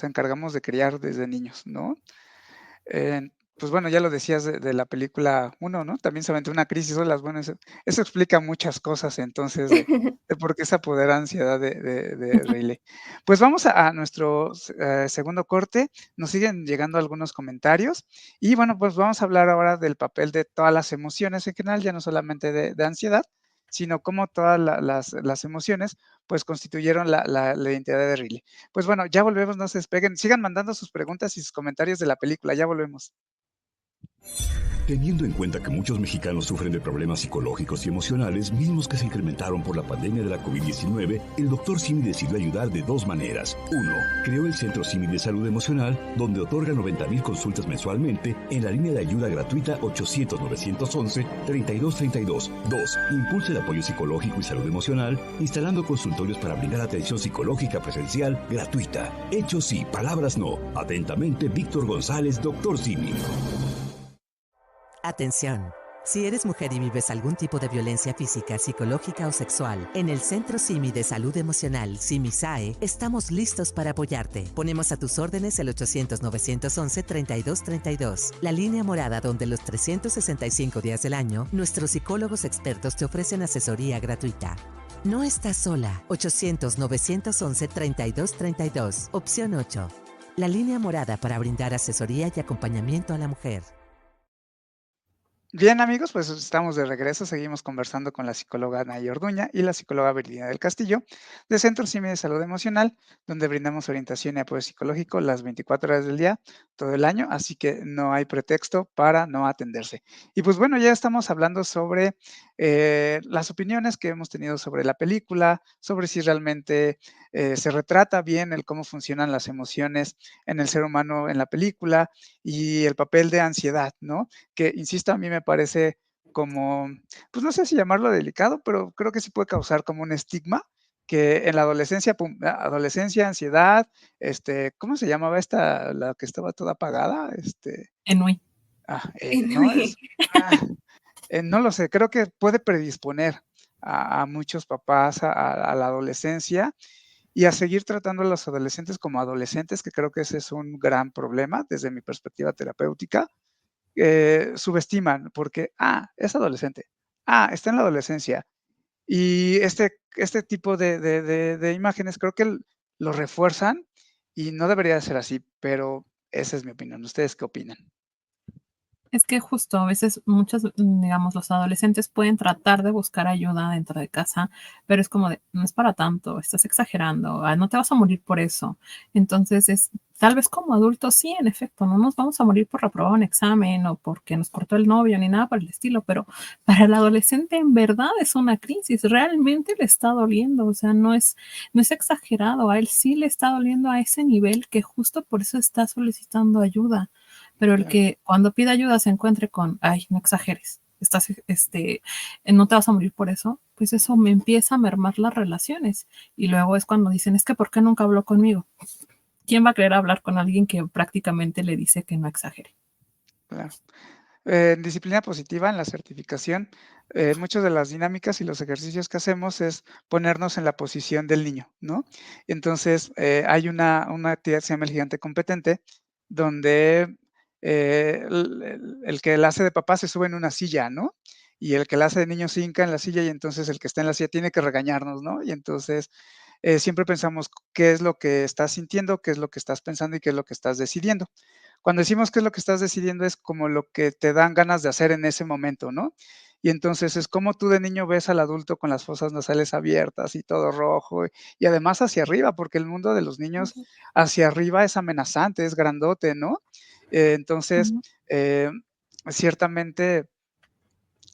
encargamos de criar desde niños, ¿no? Pues bueno, ya lo decías de la película uno, ¿no? También se aventó una crisis olas, bueno, eso explica muchas cosas entonces de por qué se apodera ansiedad de Riley. Pues vamos a nuestro segundo corte, nos siguen llegando algunos comentarios y bueno, pues vamos a hablar ahora del papel de todas las emociones en general, ya no solamente de ansiedad, sino cómo todas las emociones pues constituyeron la identidad de Riley. Pues bueno, ya volvemos, no se despeguen, sigan mandando sus preguntas y sus comentarios de la película, ya volvemos. Teniendo en cuenta que muchos mexicanos sufren de problemas psicológicos y emocionales, mismos que se incrementaron por la pandemia de la COVID-19, el Dr. Simi decidió ayudar de dos maneras. Uno, creó el Centro Simi de Salud Emocional, donde otorga 90,000 consultas mensualmente en la línea de ayuda gratuita 800-911-3232. Dos, impulsa el apoyo psicológico y salud emocional, instalando consultorios para brindar atención psicológica presencial gratuita. Hechos sí, palabras no. Atentamente, Víctor González, Dr. Simi. Atención. Si eres mujer y vives algún tipo de violencia física, psicológica o sexual, en el Centro Simi de Salud Emocional, SIMI-SAE, estamos listos para apoyarte. Ponemos a tus órdenes el 800-911-3232, la línea morada donde los 365 días del año, nuestros psicólogos expertos te ofrecen asesoría gratuita. No estás sola. 800-911-3232, opción 8. La línea morada para brindar asesoría y acompañamiento a la mujer. Bien, amigos, pues estamos de regreso. Seguimos conversando con la psicóloga Nay Orduña y la psicóloga Virginia del Castillo de Centro Simi de Salud Emocional, donde brindamos orientación y apoyo psicológico las 24 horas del día, todo el año, así que no hay pretexto para no atenderse. Y pues bueno, ya estamos hablando sobre las opiniones que hemos tenido sobre la película, sobre si realmente se retrata bien el cómo funcionan las emociones en el ser humano en la película y el papel de ansiedad, ¿no? Que, insisto, a mí me parece como, pues no sé si llamarlo delicado, pero creo que sí puede causar como un estigma que en la adolescencia, adolescencia, ansiedad, ¿cómo se llamaba esta, la que estaba toda apagada? Enui. No, no lo sé, creo que puede predisponer a muchos papás a la adolescencia y a seguir tratando a los adolescentes como adolescentes, que creo que ese es un gran problema desde mi perspectiva terapéutica. Subestiman porque, es adolescente, está en la adolescencia. Y este tipo de imágenes creo que lo refuerzan y no debería ser así, pero esa es mi opinión. ¿Ustedes qué opinan? Es que justo a veces muchos, digamos, los adolescentes pueden tratar de buscar ayuda dentro de casa, pero es como de, no es para tanto, estás exagerando, no te vas a morir por eso. Entonces es, tal vez como adultos sí, en efecto, no nos vamos a morir por reprobar un examen o porque nos cortó el novio ni nada por el estilo, pero para el adolescente en verdad es una crisis, realmente le está doliendo, o sea, no es exagerado, a él sí le está doliendo a ese nivel que justo por eso está solicitando ayuda. Pero el que cuando pide ayuda se encuentre con, ay, no exageres, estás, no te vas a morir por eso, pues eso me empieza a mermar las relaciones. Y luego es cuando dicen, es que ¿por qué nunca habló conmigo? ¿quién va a querer hablar con alguien que prácticamente le dice que no exagere? Claro. En disciplina positiva, en la certificación, muchas de las dinámicas y los ejercicios que hacemos es ponernos en la posición del niño, ¿no? Entonces, hay una actividad que se llama el gigante competente, donde el que la hace de papá se sube en una silla, ¿no? Y el que la hace de niño se hinca en la silla y entonces el que está en la silla tiene que regañarnos, ¿no? Y entonces siempre pensamos qué es lo que estás sintiendo, qué es lo que estás pensando y qué es lo que estás decidiendo. Cuando decimos qué es lo que estás decidiendo es como lo que te dan ganas de hacer en ese momento, ¿no? Y entonces es como tú de niño ves al adulto con las fosas nasales abiertas y todo rojo y además hacia arriba, porque el mundo de los niños hacia arriba es amenazante, es grandote, ¿no? Entonces, Ujú. eh, ciertamente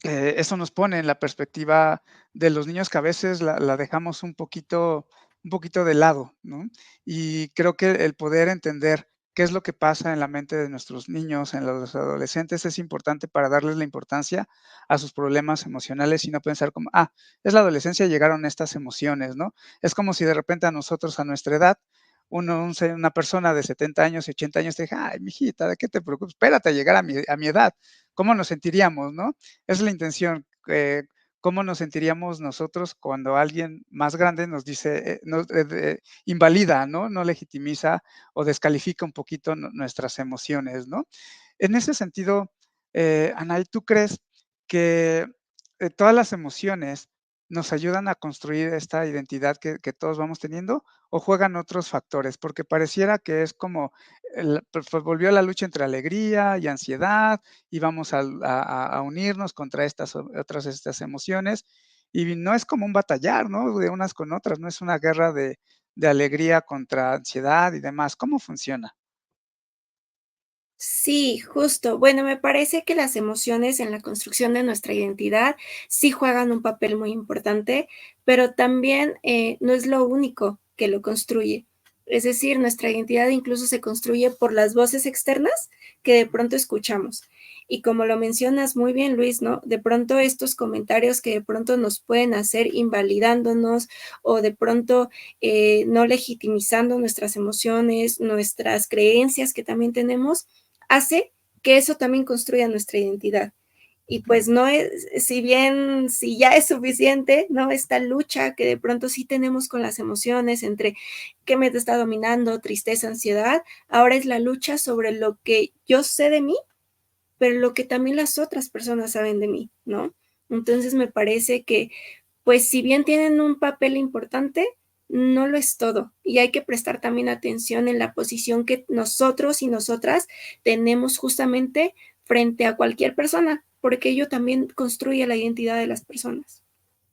eso nos pone en la perspectiva de los niños que a veces la dejamos un poquito de lado, ¿no? Y creo que el poder entender qué es lo que pasa en la mente de nuestros niños, en los adolescentes, es importante para darles la importancia a sus problemas emocionales y no pensar como, ah, es la adolescencia, llegaron estas emociones, ¿no? Es como si de repente a nosotros, a nuestra edad, una persona de 70 años y 80 años te diga, ay, mijita, ¿de qué te preocupes? Espérate a llegar a mi edad. ¿Cómo nos sentiríamos, no? Esa es la intención. ¿Cómo nos sentiríamos nosotros cuando alguien más grande nos dice, nos invalida, ¿no? No legitimiza o descalifica un poquito nuestras emociones, ¿no? En ese sentido, Anay, ¿tú crees que todas las emociones nos ayudan a construir esta identidad que todos vamos teniendo o juegan otros factores? Porque pareciera que es como, pues volvió la lucha entre alegría y ansiedad y vamos a unirnos contra estas emociones y no es como un batallar, ¿no? De unas con otras, no es una guerra de alegría contra ansiedad y demás. ¿Cómo funciona? Sí, justo. Bueno, me parece que las emociones en la construcción de nuestra identidad sí juegan un papel muy importante, pero también no es lo único que lo construye. Es decir, nuestra identidad incluso se construye por las voces externas que de pronto escuchamos. Y como lo mencionas muy bien, Luis, ¿no? De pronto estos comentarios que de pronto nos pueden hacer invalidándonos o de pronto no legitimizando nuestras emociones, nuestras creencias que también tenemos hace que eso también construya nuestra identidad. Y pues no es, si bien, si ya es suficiente, ¿no? Esta lucha que de pronto sí tenemos con las emociones entre qué me está dominando, tristeza, ansiedad, ahora es la lucha sobre lo que yo sé de mí, pero lo que también las otras personas saben de mí, ¿no? Entonces me parece que pues si bien tienen un papel importante, no lo es todo. Y hay que prestar también atención en la posición que nosotros y nosotras tenemos justamente frente a cualquier persona, porque ello también construye la identidad de las personas.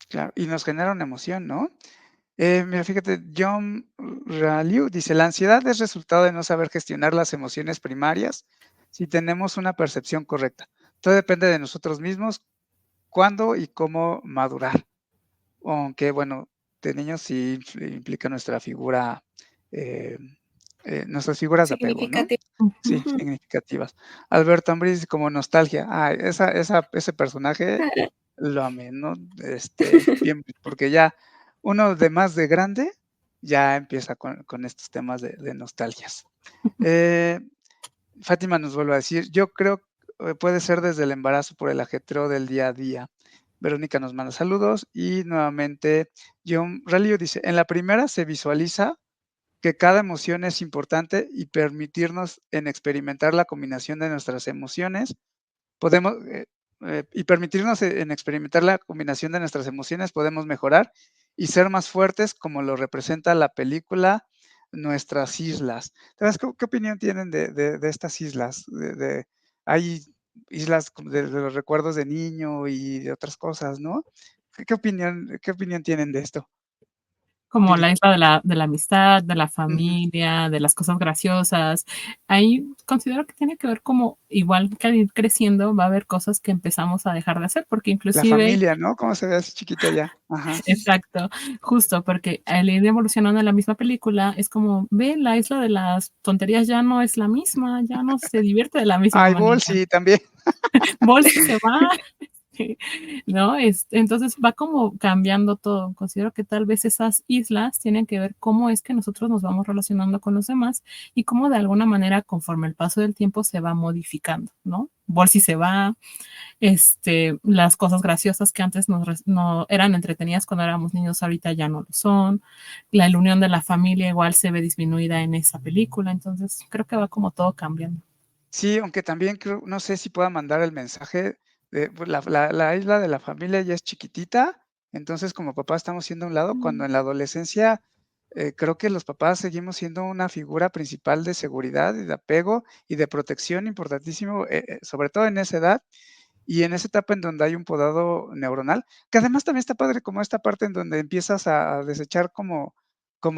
Claro, y nos genera una emoción, ¿no? Mira, fíjate, John Raliu dice, la ansiedad es resultado de no saber gestionar las emociones primarias si tenemos una percepción correcta. Todo depende de nosotros mismos, cuándo y cómo madurar. Aunque, bueno, de niños sí implica nuestra figura, eh, nuestras figuras de apego, ¿no? Significativo. Sí, significativas. Alberto Ambris como nostalgia. Ese personaje lo amé, ¿no? Bien, porque ya uno de más de grande ya empieza con estos temas de nostalgias. Eh, Fátima nos vuelve a decir, yo creo puede ser desde el embarazo por el ajetreo del día a día. Verónica nos manda saludos y nuevamente John Ralio dice, en la primera se visualiza que cada emoción es importante y permitirnos en experimentar la combinación de nuestras emociones, podemos, y permitirnos en experimentar la combinación de nuestras emociones, podemos mejorar y ser más fuertes como lo representa la película Nuestras Islas. Entonces, ¿qué opinión tienen de estas islas? Hay islas de los recuerdos de niño y de otras cosas, ¿no? ¿Qué opinión tienen de esto? Como Viri. la isla de la amistad, de la familia, de las cosas graciosas. Ahí considero que tiene que ver como, igual que al ir creciendo, va a haber cosas que empezamos a dejar de hacer, porque La inclusive familia, ¿no? ¿Cómo se ve así chiquito ya? Ajá. exacto, justo, porque al ir evolucionando en la misma película, es como, ve, la isla de las tonterías ya no es la misma, ya no se divierte de la misma Ay, manera. Bol, sí, también. Bolsi se va, ¿no? Entonces va como cambiando todo. Considero que tal vez esas islas tienen que ver cómo es que nosotros nos vamos relacionando con los demás y cómo de alguna manera conforme el paso del tiempo se va modificando, ¿no? Bolsi se va, las cosas graciosas que antes no eran entretenidas cuando éramos niños, ahorita ya no lo son. La unión de la familia igual se ve disminuida en esa película, entonces creo que va como todo cambiando. Sí, aunque también creo, no sé si pueda mandar el mensaje de pues, la isla de la familia ya es chiquitita, entonces como papás estamos siendo a un lado, cuando en la adolescencia creo que los papás seguimos siendo una figura principal de seguridad y de apego y de protección importantísimo, sobre todo en esa edad y en esa etapa en donde hay un podado neuronal, que además también está padre como esta parte en donde empiezas a desechar como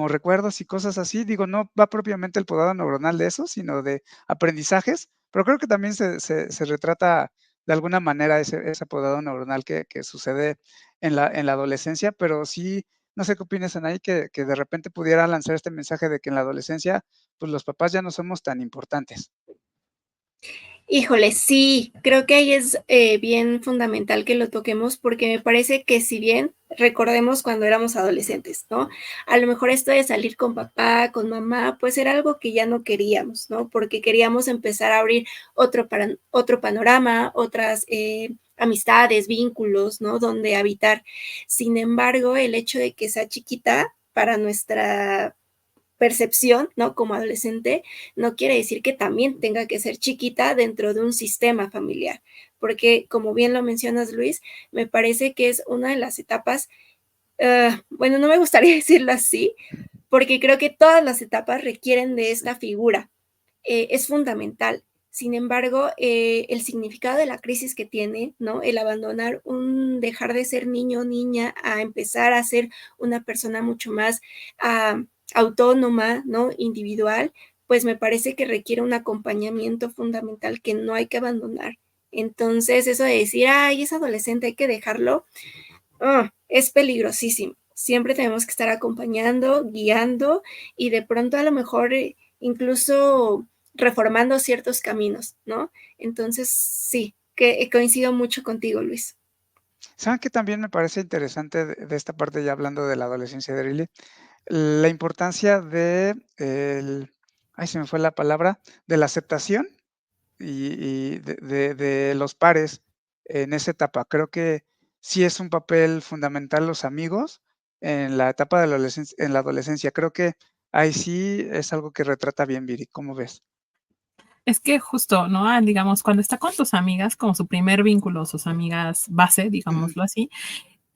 recuerdos y cosas así. Digo, no va propiamente el podado neuronal de eso, sino de aprendizajes, pero creo que también se retrata de alguna manera ese podado neuronal que sucede en la adolescencia, pero sí, no sé qué opinas, Anaí, que de repente pudiera lanzar este mensaje de que en la adolescencia, pues los papás ya no somos tan importantes. Híjole, sí, creo que ahí es bien fundamental que lo toquemos porque me parece que si bien recordemos cuando éramos adolescentes, ¿no? A lo mejor esto de salir con papá, con mamá, pues era algo que ya no queríamos, ¿no? Porque queríamos empezar a abrir otro panorama, otras amistades, vínculos, ¿no? Donde habitar. Sin embargo, el hecho de que sea chiquita para nuestra percepción, ¿no? Como adolescente, no quiere decir que también tenga que ser chiquita dentro de un sistema familiar, porque como bien lo mencionas, Luis, me parece que es una de las etapas, bueno, no me gustaría decirlo así, porque creo que todas las etapas requieren de esta figura, es fundamental. Sin embargo, el significado de la crisis que tiene, ¿no? El abandonar dejar de ser niño o niña a empezar a ser una persona mucho más uh, autónoma, ¿no? Individual, pues me parece que requiere un acompañamiento fundamental que no hay que abandonar. Entonces, eso de decir, ay, es adolescente, hay que dejarlo, es peligrosísimo. Siempre tenemos que estar acompañando, guiando y de pronto a lo mejor incluso reformando ciertos caminos, ¿no? Entonces, sí, que coincido mucho contigo, Luis. ¿Saben qué también me parece interesante de esta parte, ya hablando de la adolescencia de Riley? La importancia ay, se me fue la palabra, de la aceptación y de los pares en esa etapa. Creo que sí es un papel fundamental los amigos en la etapa de la adolescencia. Creo que ahí sí es algo que retrata bien Viri, ¿cómo ves? Es que justo, ¿no? Digamos, cuando está con sus amigas, como su primer vínculo, sus amigas base, Ujú. digámoslo así,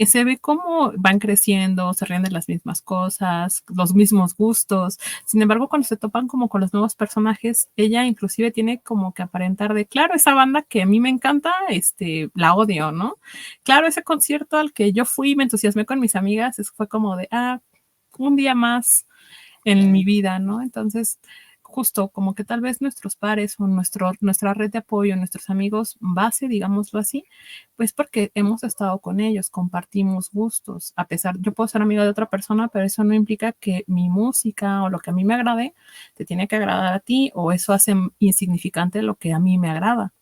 se ve cómo van creciendo, se ríen de las mismas cosas, los mismos gustos. Sin embargo, cuando se topan como con los nuevos personajes, ella inclusive tiene como que aparentar de, claro, esa banda que a mí me encanta, la odio, ¿no? Claro, ese concierto al que yo fui y me entusiasmé con mis amigas, fue como de, un día más en mi vida, ¿no? Entonces, justo como que tal vez nuestros pares o nuestra red de apoyo, nuestros amigos base, digámoslo así, pues porque hemos estado con ellos, compartimos gustos. A pesar, yo puedo ser amiga de otra persona, pero eso no implica que mi música o lo que a mí me agrade te tiene que agradar a ti o eso hace insignificante lo que a mí me agrada.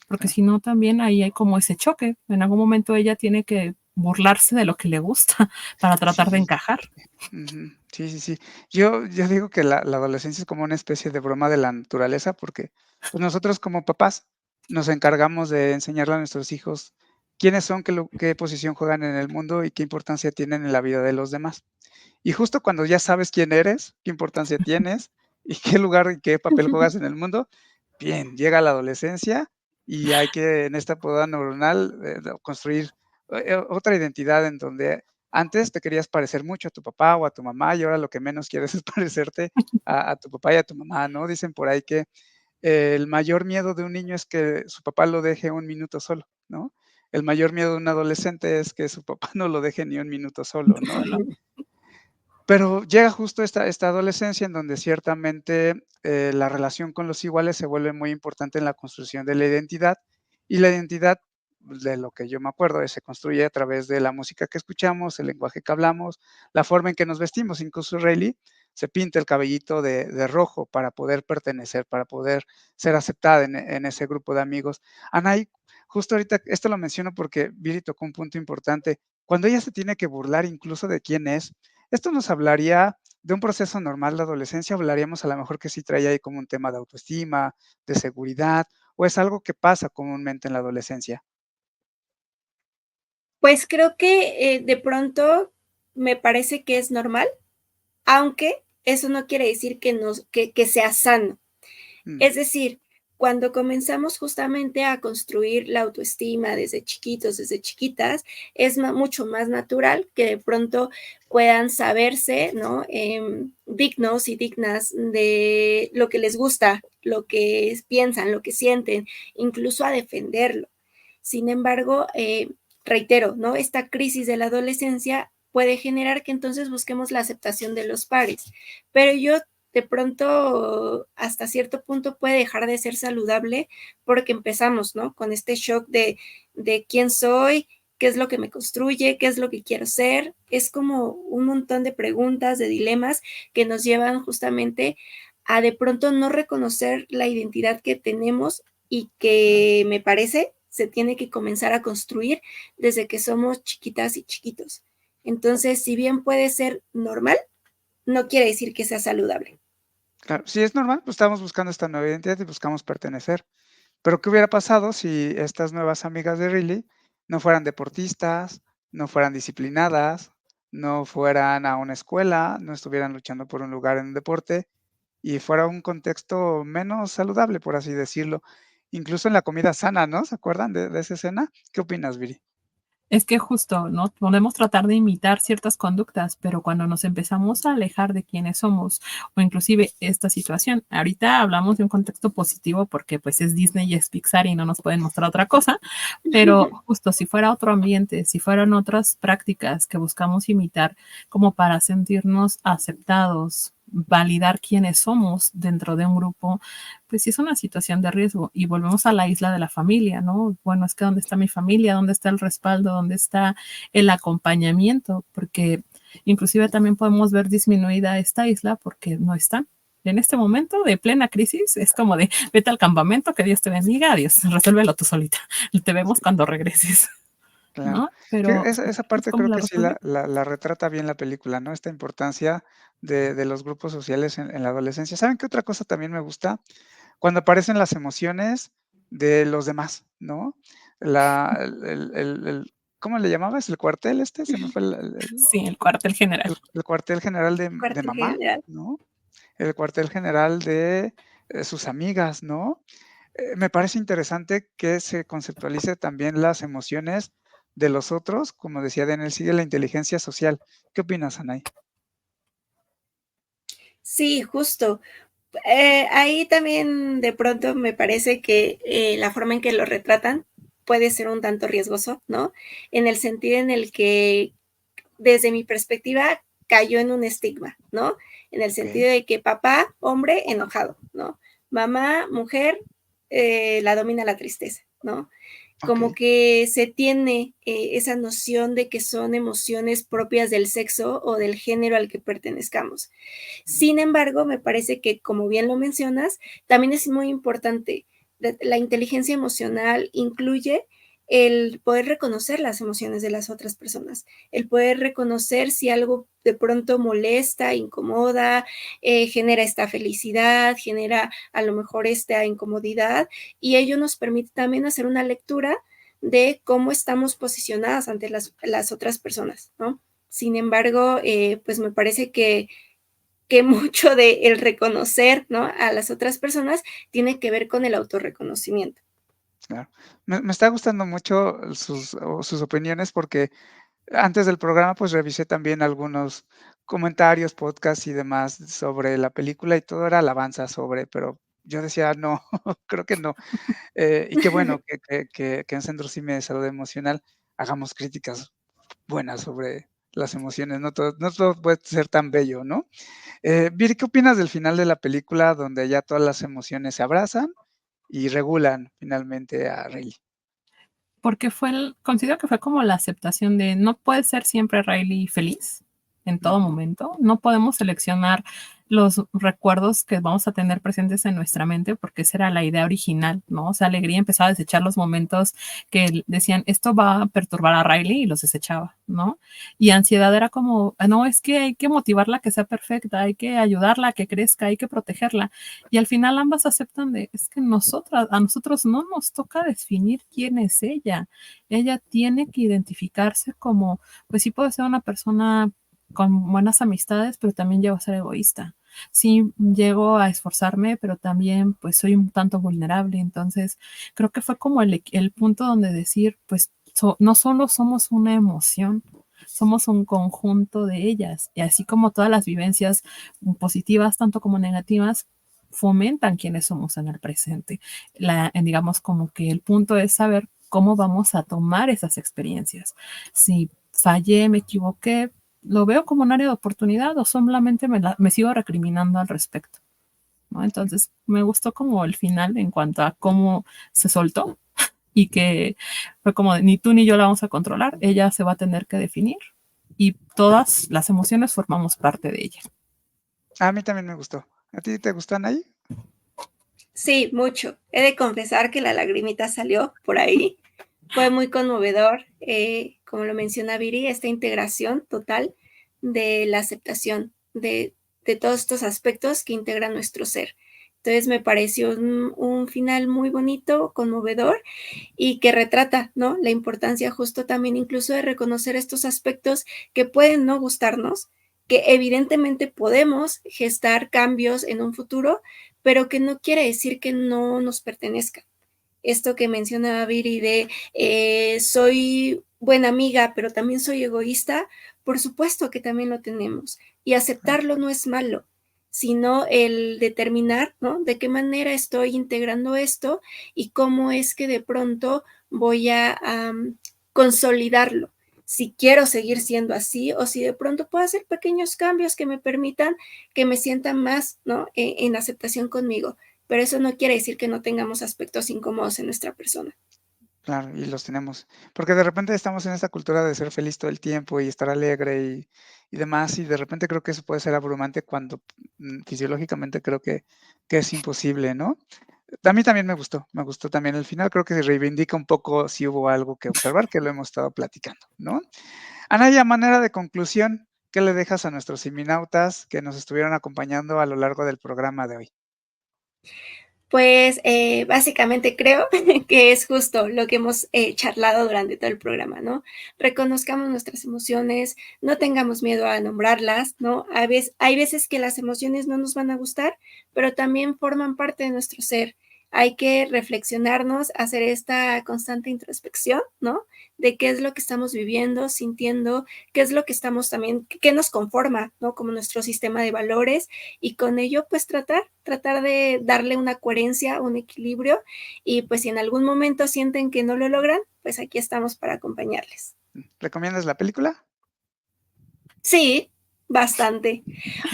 Porque Claro. si no, también ahí hay como ese choque. En algún momento ella tiene que burlarse de lo que le gusta para tratar de Sí. encajar. Ujú. Sí, sí, sí. Yo digo que la adolescencia es como una especie de broma de la naturaleza, porque, pues, nosotros como papás nos encargamos de enseñarle a nuestros hijos quiénes son, qué posición juegan en el mundo y qué importancia tienen en la vida de los demás. Y justo cuando ya sabes quién eres, qué importancia tienes y qué lugar y qué papel juegas en el mundo, bien, llega la adolescencia y hay que, en esta poda neuronal, construir otra identidad en donde antes te querías parecer mucho a tu papá o a tu mamá y ahora lo que menos quieres es parecerte a tu papá y a tu mamá, ¿no? Dicen por ahí que el mayor miedo de un niño es que su papá lo deje un minuto solo, ¿no? El mayor miedo de un adolescente es que su papá no lo deje ni un minuto solo, ¿no? Pero llega justo esta adolescencia en donde ciertamente, la relación con los iguales se vuelve muy importante en la construcción de la identidad, y la identidad, de lo que yo me acuerdo, se construye a través de la música que escuchamos, el lenguaje que hablamos, la forma en que nos vestimos. Incluso Reilly se pinta el cabellito de rojo para poder pertenecer, para poder ser aceptada en ese grupo de amigos. Anaí, justo ahorita esto lo menciono porque Viri tocó un punto importante. Cuando ella se tiene que burlar incluso de quién es, esto nos hablaría de un proceso normal de adolescencia, hablaríamos a lo mejor que sí trae ahí como un tema de autoestima, de seguridad, o es algo que pasa comúnmente en la adolescencia. Pues creo que de pronto me parece que es normal, aunque eso no quiere decir que sea sano. Mm, Es decir, cuando comenzamos justamente a construir la autoestima desde chiquitos, desde chiquitas, es mucho más natural que de pronto puedan saberse, ¿no? Dignos y dignas de lo que les gusta, lo que piensan, lo que sienten, incluso a defenderlo. Sin embargo, reitero, ¿no? Esta crisis de la adolescencia puede generar que entonces busquemos la aceptación de los pares, pero yo de pronto hasta cierto punto puede dejar de ser saludable porque empezamos, ¿no? Con este shock de quién soy, qué es lo que me construye, qué es lo que quiero ser. Es como un montón de preguntas, de dilemas que nos llevan justamente a de pronto no reconocer la identidad que tenemos y claro. que me parece se tiene que comenzar a construir desde que somos chiquitas y chiquitos. Entonces, si bien puede ser normal, no quiere decir que sea saludable. Claro, si es normal, pues estamos buscando esta nueva identidad y buscamos pertenecer. Pero ¿qué hubiera pasado si estas nuevas amigas de Riley no fueran deportistas, no fueran disciplinadas, no fueran a una escuela, no estuvieran luchando por un lugar en un deporte y fuera un contexto menos saludable, por así decirlo? Incluso en la comida sana, ¿no? ¿Se acuerdan de esa escena? ¿Qué opinas, Viri? Es que justo, ¿no? Podemos tratar de imitar ciertas conductas, pero cuando nos empezamos a alejar de quiénes somos, o inclusive esta situación, ahorita hablamos de un contexto positivo porque pues es Disney y es Pixar y no nos pueden mostrar otra cosa, pero justo si fuera otro ambiente, si fueran otras prácticas que buscamos imitar como para sentirnos aceptados, validar quiénes somos dentro de un grupo, pues sí es una situación de riesgo. Y volvemos a la isla de la familia, ¿no? Bueno, es que ¿dónde está mi familia? ¿Dónde está el respaldo? ¿Dónde está el acompañamiento? Porque inclusive también podemos ver disminuida esta isla porque no están. En este momento de plena crisis es como de vete al campamento, que Dios te bendiga, adiós, resuélvelo tú solita. Te vemos cuando regreses, Claro. ¿no? Pero Esa pues, parte ¿cómo creo lo que sí resuelve? la retrata bien la película, ¿no? Esta importancia de los grupos sociales en la adolescencia. ¿Saben qué otra cosa también me gusta? Cuando aparecen las emociones de los demás, ¿no? La el ¿cómo le llamabas? ¿El cuartel este? Se me fue Sí, el cuartel general. el cuartel general de Cuartel mamá, general. ¿no? El cuartel general de, sus amigas, ¿no? Me parece interesante que se conceptualice también las emociones de los otros, como decía Daniel, sigue la inteligencia social. ¿Qué opinas, Anay? Sí, justo. Ahí también de pronto me parece que la forma en que lo retratan puede ser un tanto riesgoso, ¿no? En el sentido en el que, desde mi perspectiva, cayó en un estigma, ¿no? En el Okey, sentido de que papá, hombre, enojado, ¿no? Mamá, mujer, la domina la tristeza, ¿no? Como okey, que se tiene esa noción de que son emociones propias del sexo o del género al que pertenezcamos. mm, Sin embargo, me parece que, como bien lo mencionas, también es muy importante. La inteligencia emocional incluye el poder reconocer las emociones de las otras personas, el poder reconocer si algo de pronto molesta, incomoda, genera esta felicidad, genera a lo mejor esta incomodidad, y ello nos permite también hacer una lectura de cómo estamos posicionadas ante las otras personas, ¿no? Sin embargo, pues me parece que mucho de el reconocer, ¿no? A las otras personas tiene que ver con el autorreconocimiento. claro. Me está gustando mucho sus opiniones porque antes del programa, pues, revisé también algunos comentarios, podcasts y demás sobre la película y todo era alabanza sobre, pero yo decía: "No, creo que no". Y qué bueno que en Centro CIME de Salud Emocional hagamos críticas buenas sobre las emociones, no todo puede ser tan bello, ¿no? Viri, ¿qué opinas del final de la película donde ya todas las emociones se abrazan y regulan finalmente a Riley? Porque considero que fue como la aceptación de no puede ser siempre Riley feliz en todo Ujú, momento, no podemos seleccionar los recuerdos que vamos a tener presentes en nuestra mente, porque esa era la idea original, ¿no? O sea, alegría empezaba a desechar los momentos que decían, esto va a perturbar a Riley y los desechaba, ¿no? Y ansiedad era como, no, es que hay que motivarla a que sea perfecta, hay que ayudarla a que crezca, hay que protegerla. Y al final ambas aceptan de, es que a nosotros no nos toca definir quién es ella. Ella tiene que identificarse como, pues sí puede ser una persona con buenas amistades, pero también llego a ser egoísta. Sí, llego a esforzarme, pero también pues soy un tanto vulnerable. Entonces, creo que fue como el punto donde decir, pues no solo somos una emoción, somos un conjunto de ellas. Y así como todas las vivencias positivas, tanto como negativas, fomentan quiénes somos en el presente. Digamos como que el punto es saber cómo vamos a tomar esas experiencias. Si fallé, me equivoqué, lo veo como un área de oportunidad o solamente me sigo recriminando al respecto, ¿no? Entonces me gustó como el final en cuanto a cómo se soltó y que fue como ni tú ni yo la vamos a controlar, ella se va a tener que definir y todas las emociones formamos parte de ella. A mí también me gustó. ¿A ti te gustó, Anaí? Sí, mucho. He de confesar que la lagrimita salió por ahí. Fue muy conmovedor, como lo menciona Viri, esta integración total de la aceptación de todos estos aspectos que integran nuestro ser. Entonces me pareció un final muy bonito, conmovedor y que retrata, ¿no? La importancia justo también incluso de reconocer estos aspectos que pueden no gustarnos, que evidentemente podemos gestar cambios en un futuro, pero que no quiere decir que no nos pertenezcan. Esto que mencionaba Viri de soy buena amiga, pero también soy egoísta, por supuesto que también lo tenemos. Y aceptarlo no es malo, sino el determinar, ¿no? De qué manera estoy integrando esto y cómo es que de pronto voy a consolidarlo. Si quiero seguir siendo así o si de pronto puedo hacer pequeños cambios que me permitan que me sienta más, ¿no? En aceptación conmigo. Pero eso no quiere decir que no tengamos aspectos incómodos en nuestra persona. Claro, y los tenemos. Porque de repente estamos en esta cultura de ser feliz todo el tiempo y estar alegre y demás, y de repente creo que eso puede ser abrumante cuando fisiológicamente creo que es imposible, ¿no? A mí también me gustó también el final, creo que se reivindica un poco si hubo algo que observar, que lo hemos estado platicando, ¿no? Anaya, a manera de conclusión, ¿qué le dejas a nuestros siminautas que nos estuvieron acompañando a lo largo del programa de hoy? Pues básicamente creo que es justo lo que hemos charlado durante todo el programa, ¿no? Reconozcamos nuestras emociones, no tengamos miedo a nombrarlas, ¿no? Hay veces que las emociones no nos van a gustar, pero también forman parte de nuestro ser. Hay que reflexionarnos, hacer esta constante introspección, ¿no? De qué es lo que estamos viviendo, sintiendo, qué es lo que estamos también, qué nos conforma, ¿no? Como nuestro sistema de valores y con ello pues tratar de darle una coherencia, un equilibrio y pues si en algún momento sienten que no lo logran, pues aquí estamos para acompañarles. ¿Recomiendas la película? Sí, bastante.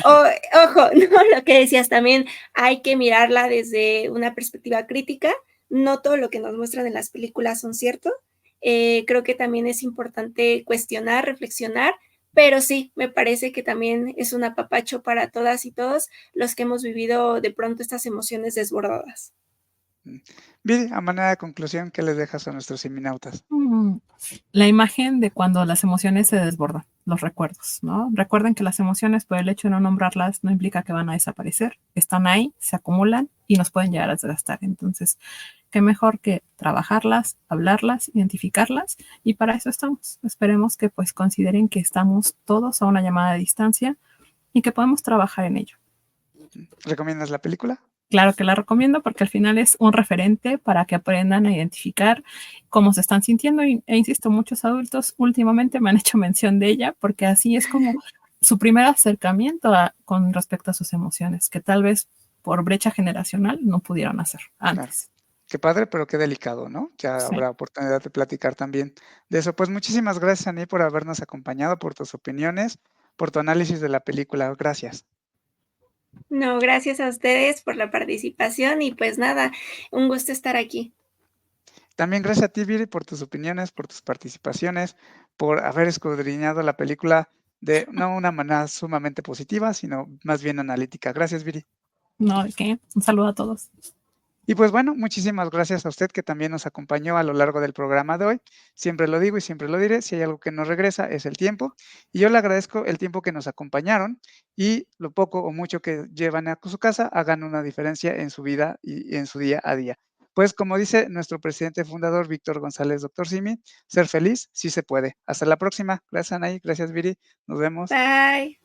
Ojo, ¿no? Lo que decías también, hay que mirarla desde una perspectiva crítica. No todo lo que nos muestran en las películas son cierto. Creo que también es importante cuestionar, reflexionar, pero sí, me parece que también es un apapacho para todas y todos los que hemos vivido de pronto estas emociones desbordadas. Viri, a manera de conclusión, ¿qué les dejas a nuestros seminautas? La imagen de cuando las emociones se desbordan, los recuerdos, ¿no? Recuerden que las emociones, por el hecho de no nombrarlas, no implica que van a desaparecer. Están ahí, se acumulan y nos pueden llegar a desgastar. Entonces, qué mejor que trabajarlas, hablarlas, identificarlas y para eso estamos. Esperemos que pues consideren que estamos todos a una llamada de distancia y que podemos trabajar en ello. ¿Recomiendas la película? Claro que la recomiendo porque al final es un referente para que aprendan a identificar cómo se están sintiendo e insisto, muchos adultos últimamente me han hecho mención de ella porque así es como su primer acercamiento con respecto a sus emociones, que tal vez por brecha generacional no pudieron hacer antes. Claro. Qué padre, pero qué delicado, ¿no? Ya Sí. habrá oportunidad de platicar también de eso. Pues muchísimas gracias, Ani, por habernos acompañado, por tus opiniones, por tu análisis de la película. Gracias. No, gracias a ustedes por la participación y pues nada, un gusto estar aquí. También gracias a ti, Viri, por tus opiniones, por tus participaciones, por haber escudriñado la película de no una manera sumamente positiva, sino más bien analítica. Gracias, Viri. No, ¿de qué? Un saludo a todos. Y pues bueno, muchísimas gracias a usted que también nos acompañó a lo largo del programa de hoy. Siempre lo digo y siempre lo diré, si hay algo que nos regresa es el tiempo. Y yo le agradezco el tiempo que nos acompañaron y lo poco o mucho que llevan a su casa hagan una diferencia en su vida y en su día a día. Pues como dice nuestro presidente fundador Víctor González, doctor Simi, ser feliz sí se puede. Hasta la próxima. Gracias, Anaí. Gracias, Viri. Nos vemos. Bye.